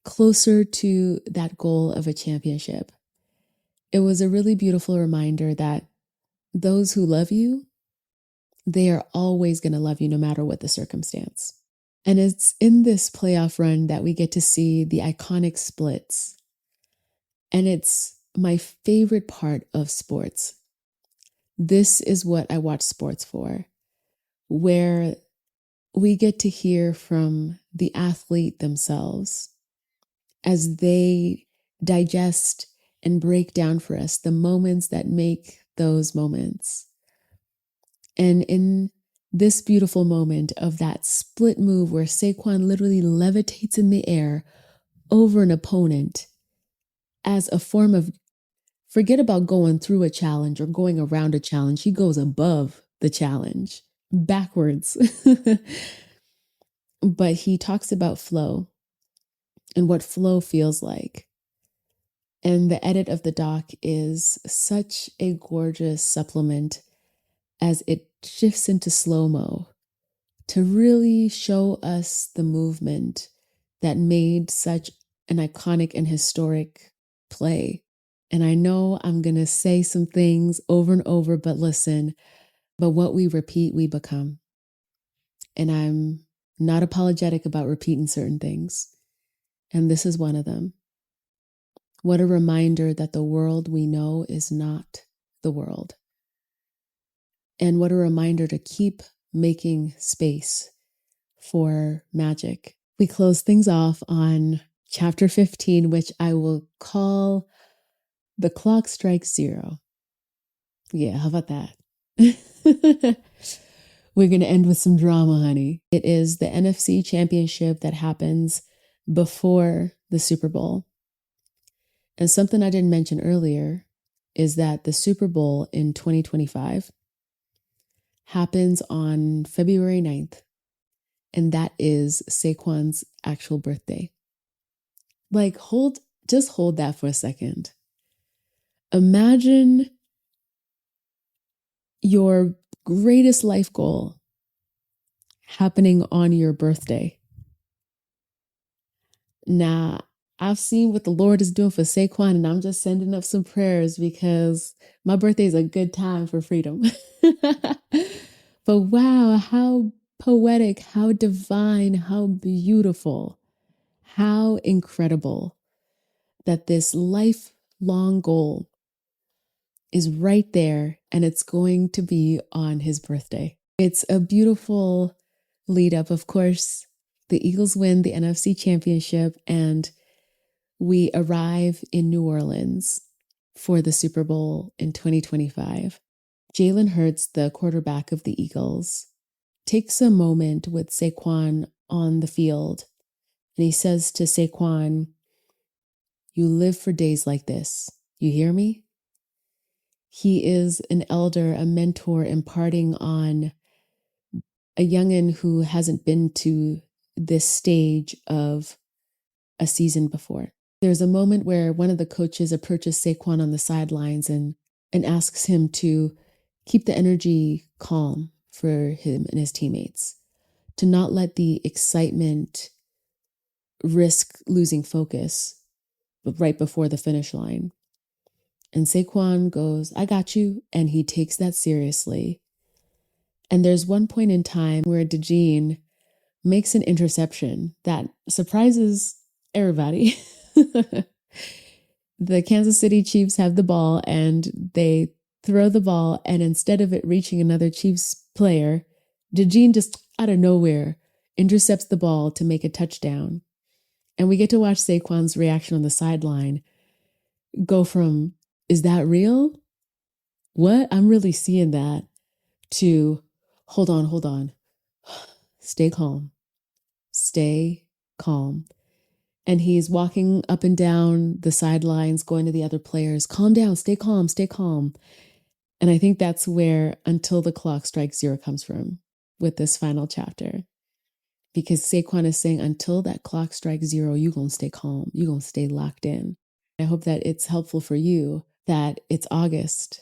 closer to that goal of a championship. It was a really beautiful reminder that those who love you, they are always going to love you no matter what the circumstance. And it's in this playoff run that we get to see the iconic splits. And it's my favorite part of sports. This is what I watch sports for, where we get to hear from the athlete themselves as they digest and break down for us the moments that make those moments. And in this beautiful moment of that split move where Saquon literally levitates in the air over an opponent as a form of, forget about going through a challenge or going around a challenge, he goes above the challenge, backwards. But he talks about flow and what flow feels like. And the edit of the doc is such a gorgeous supplement as it shifts into slow-mo to really show us the movement that made such an iconic and historic play. And I know I'm going to say some things over and over, but listen, but what we repeat, we become. And I'm not apologetic about repeating certain things. And this is one of them. What a reminder that the world we know is not the world. And what a reminder to keep making space for magic. We close things off on chapter 15, which I will call The Clock Strikes Zero. Yeah, how about that? We're going to end with some drama, honey. It is the NFC Championship that happens before the Super Bowl. And something I didn't mention earlier is that the Super Bowl in 2025 happens on February 9th. And that is Saquon's actual birthday. Like, hold Just hold that for a second. Imagine your greatest life goal happening on your birthday. Now, I've seen what the Lord is doing for Saquon, and I'm just sending up some prayers because my birthday is a good time for freedom. But wow, how poetic, how divine, how beautiful, how incredible that this lifelong goal is right there, and it's going to be on his birthday. It's a beautiful lead up. Of course, the Eagles win the NFC Championship, and we arrive in New Orleans for the Super Bowl in 2025. Jalen Hurts, the quarterback of the Eagles, takes a moment with Saquon on the field, and he says to Saquon, "You live for days like this. You hear me?" He is an elder, a mentor, imparting on a youngin' who hasn't been to this stage of a season before. There's a moment where one of the coaches approaches Saquon on the sidelines and asks him to keep the energy calm for him and his teammates, to not let the excitement risk losing focus right before the finish line. And Saquon goes, "I got you," and he takes that seriously. And there's one point in time where DeJean makes an interception that surprises everybody. The Kansas City Chiefs have the ball and they throw the ball, and instead of it reaching another Chiefs player, DeJean just out of nowhere intercepts the ball to make a touchdown. And we get to watch Saquon's reaction on the sideline go from, "Is that real? What? I'm really seeing that," to, hold on. Stay calm. Stay calm. And he's walking up and down the sidelines, going to the other players, "Calm down, stay calm, stay calm." And I think that's where "until the clock strikes zero" comes from with this final chapter. Because Saquon is saying, until that clock strikes zero, you're going to stay calm. You're going to stay locked in. I hope that it's helpful for you that it's August.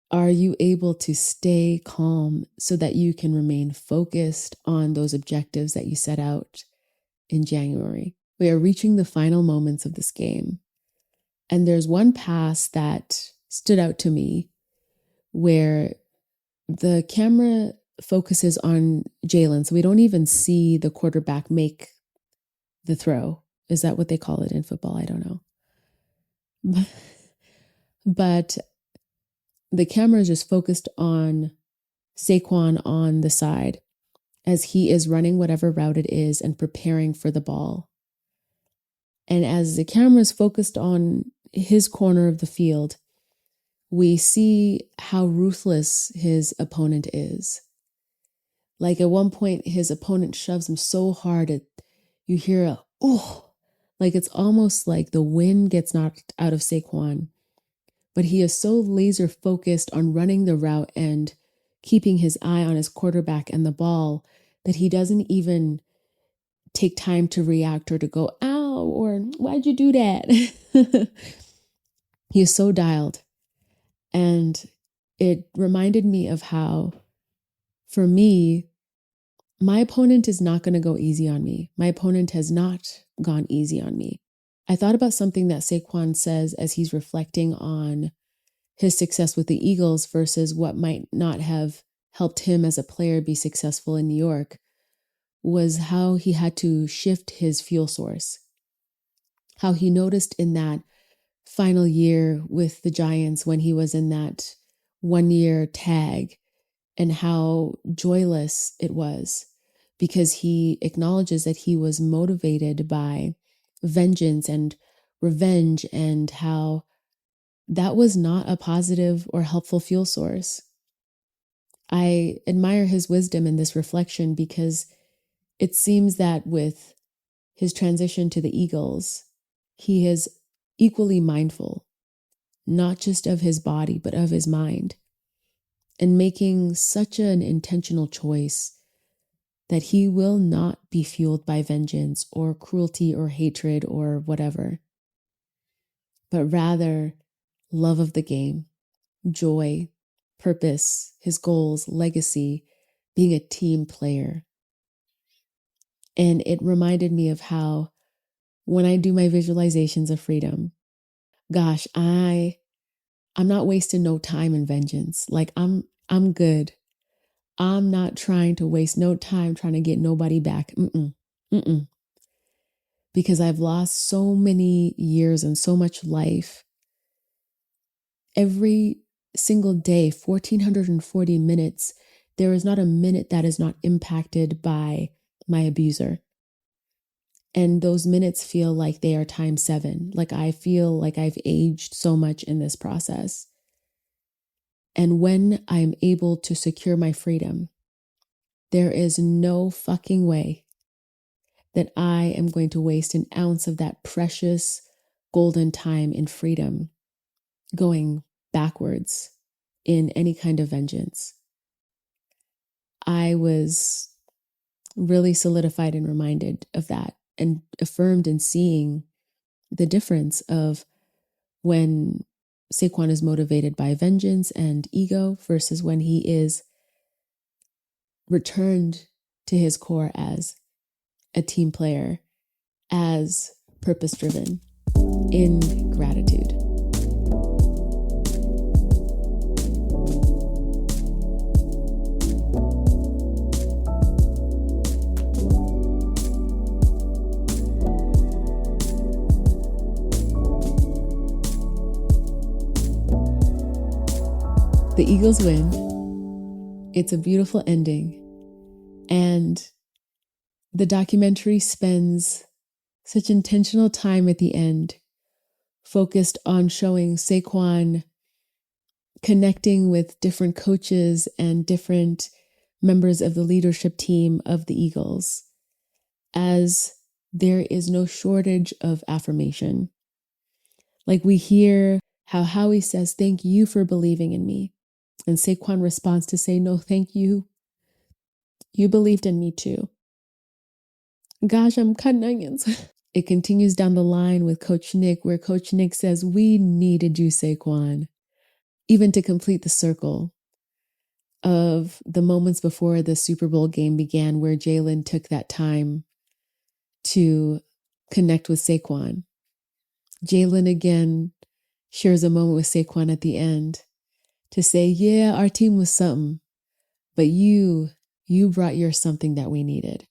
Are you able to stay calm so that you can remain focused on those objectives that you set out in January? We are reaching the final moments of this game. And there's one pass that stood out to me where the camera focuses on Jalen, so we don't even see the quarterback make the throw. Is that what they call it in football? I don't know. But the camera is just focused on Saquon on the side as he is running whatever route it is and preparing for the ball. And as the camera is focused on his corner of the field, we see how ruthless his opponent is. Like at one point, his opponent shoves him so hard that you hear a, "oh," like it's almost like the wind gets knocked out of Saquon. But he is so laser focused on running the route and keeping his eye on his quarterback and the ball that he doesn't even take time to react or to go, "ow," or "why'd you do that?" He is so dialed. And it reminded me of how, for me, my opponent is not going to go easy on me. My opponent has not gone easy on me. I thought about something that Saquon says as he's reflecting on his success with the Eagles versus what might not have helped him as a player be successful in New York, was how he had to shift his fuel source. How he noticed in that final year with the Giants when he was in that 1-year tag, and how joyless it was, because he acknowledges that he was motivated by vengeance and revenge, and how that was not a positive or helpful fuel source. I admire his wisdom in this reflection, because it seems that with his transition to the Eagles, he is equally mindful, not just of his body, but of his mind, and making such an intentional choice that he will not be fueled by vengeance or cruelty or hatred or whatever. but rather love of the game, joy, purpose, his goals, legacy, being a team player. And it reminded me of how when I do my visualizations of freedom, gosh, I'm not wasting no time in vengeance. Like I'm good. I'm not trying to waste no time trying to get nobody back. Mm-mm. Because I've lost so many years and so much life. Every single day, 1,440 minutes, there is not a minute that is not impacted by my abuser. And those minutes feel like they are times 7. Like I feel like I've aged so much in this process. And when I am able to secure my freedom, there is no fucking way that I am going to waste an ounce of that precious golden time in freedom going backwards in any kind of vengeance. I was really solidified and reminded of that and affirmed in seeing the difference of when Saquon is motivated by vengeance and ego versus when he is returned to his core as a team player, as purpose-driven, in gratitude. The Eagles win. It's a beautiful ending. And the documentary spends such intentional time at the end, focused on showing Saquon connecting with different coaches and different members of the leadership team of the Eagles, as there is no shortage of affirmation. Like we hear how Howie says, "Thank you for believing in me." And Saquon responds to say, "No, thank you. You believed in me too." Gosh, I'm cutting onions. It continues down the line with Coach Nick, where Coach Nick says, "We needed you, Saquon," even to complete the circle of the moments before the Super Bowl game began, where Jalen took that time to connect with Saquon. Jalen again shares a moment with Saquon at the end to say, "Yeah, our team was something, but you brought your something that we needed."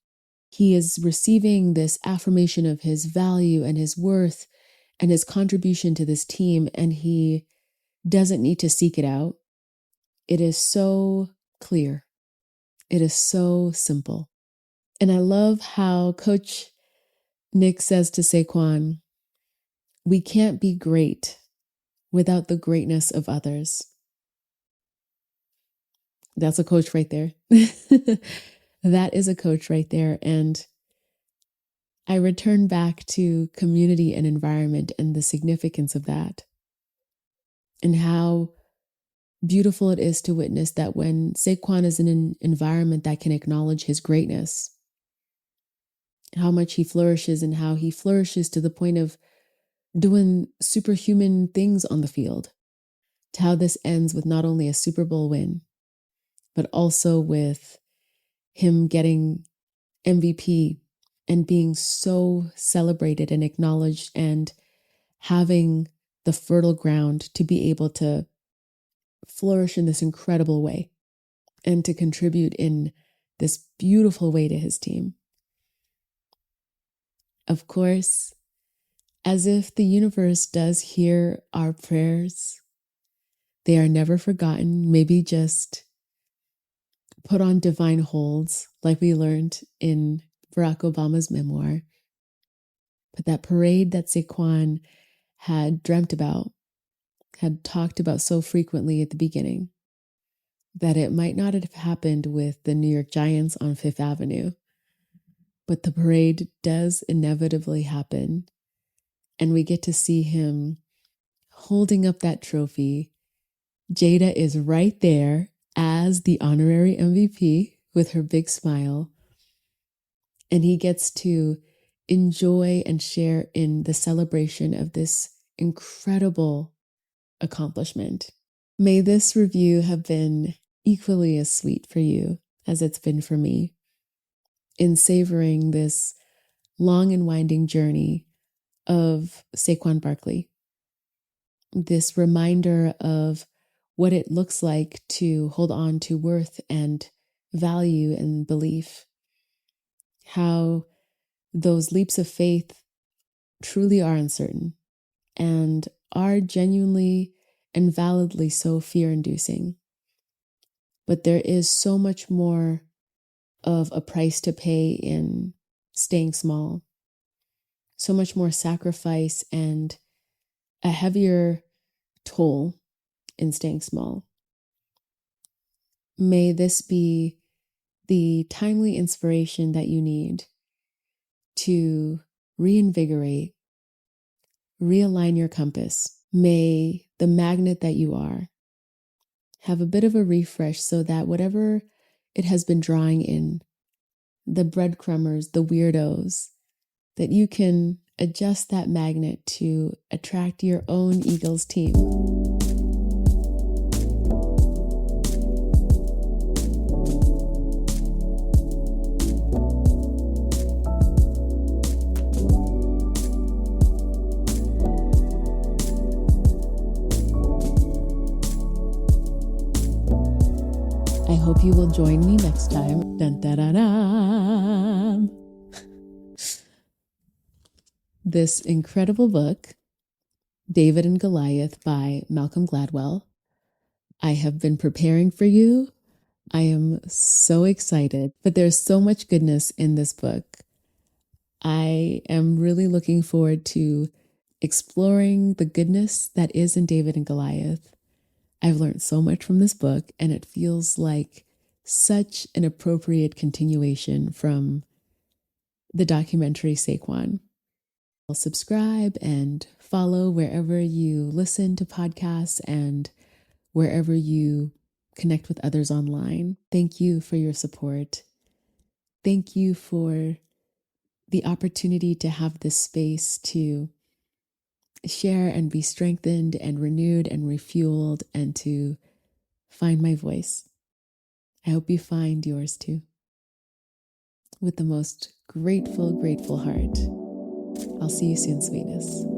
He is receiving this affirmation of his value and his worth and his contribution to this team, and he doesn't need to seek it out. It is so clear. It is so simple. And I love how Coach Nick says to Saquon, "We can't be great without the greatness of others." That's a coach right there. That is a coach right there. And I return back to community and environment and the significance of that, and how beautiful it is to witness that when Saquon is in an environment that can acknowledge his greatness, how much he flourishes, and how he flourishes to the point of doing superhuman things on the field, to how this ends with not only a Super Bowl win, but also with him getting MVP and being so celebrated and acknowledged, and having the fertile ground to be able to flourish in this incredible way and to contribute in this beautiful way to his team. Of course, as if the universe does hear our prayers, they are never forgotten, maybe just put on divine holds, like we learned in Barack Obama's memoir. But that parade that Saquon had dreamt about, had talked about so frequently at the beginning, that it might not have happened with the New York Giants on Fifth Avenue, but the parade does inevitably happen. And we get to see him holding up that trophy. Jada is right there as the honorary MVP with her big smile. And he gets to enjoy and share in the celebration of this incredible accomplishment. May this review have been equally as sweet for you as it's been for me in savoring this long and winding journey of Saquon Barkley. This reminder of what it looks like to hold on to worth and value and belief. How those leaps of faith truly are uncertain and are genuinely and validly so fear-inducing. But there is so much more of a price to pay in staying small, so much more sacrifice and a heavier toll in staying small. May this be the timely inspiration that you need to reinvigorate, realign your compass. May the magnet that you are have a bit of a refresh so that whatever it has been drawing in, the breadcrumbers, the weirdos, that you can adjust that magnet to attract your own Eagles team. I hope you will join me next time. Dun, da, da, da. This incredible book, David and Goliath by Malcolm Gladwell. I have been preparing for you. I am so excited, but there's so much goodness in this book. I am really looking forward to exploring the goodness that is in David and Goliath. I've learned so much from this book, and it feels like such an appropriate continuation from the documentary Saquon. I'll subscribe and follow wherever you listen to podcasts and wherever you connect with others online. Thank you for your support. Thank you for the opportunity to have this space to share and be strengthened and renewed and refueled and to find my voice. I hope you find yours too. With the most grateful, grateful heart. I'll see you soon, sweetness.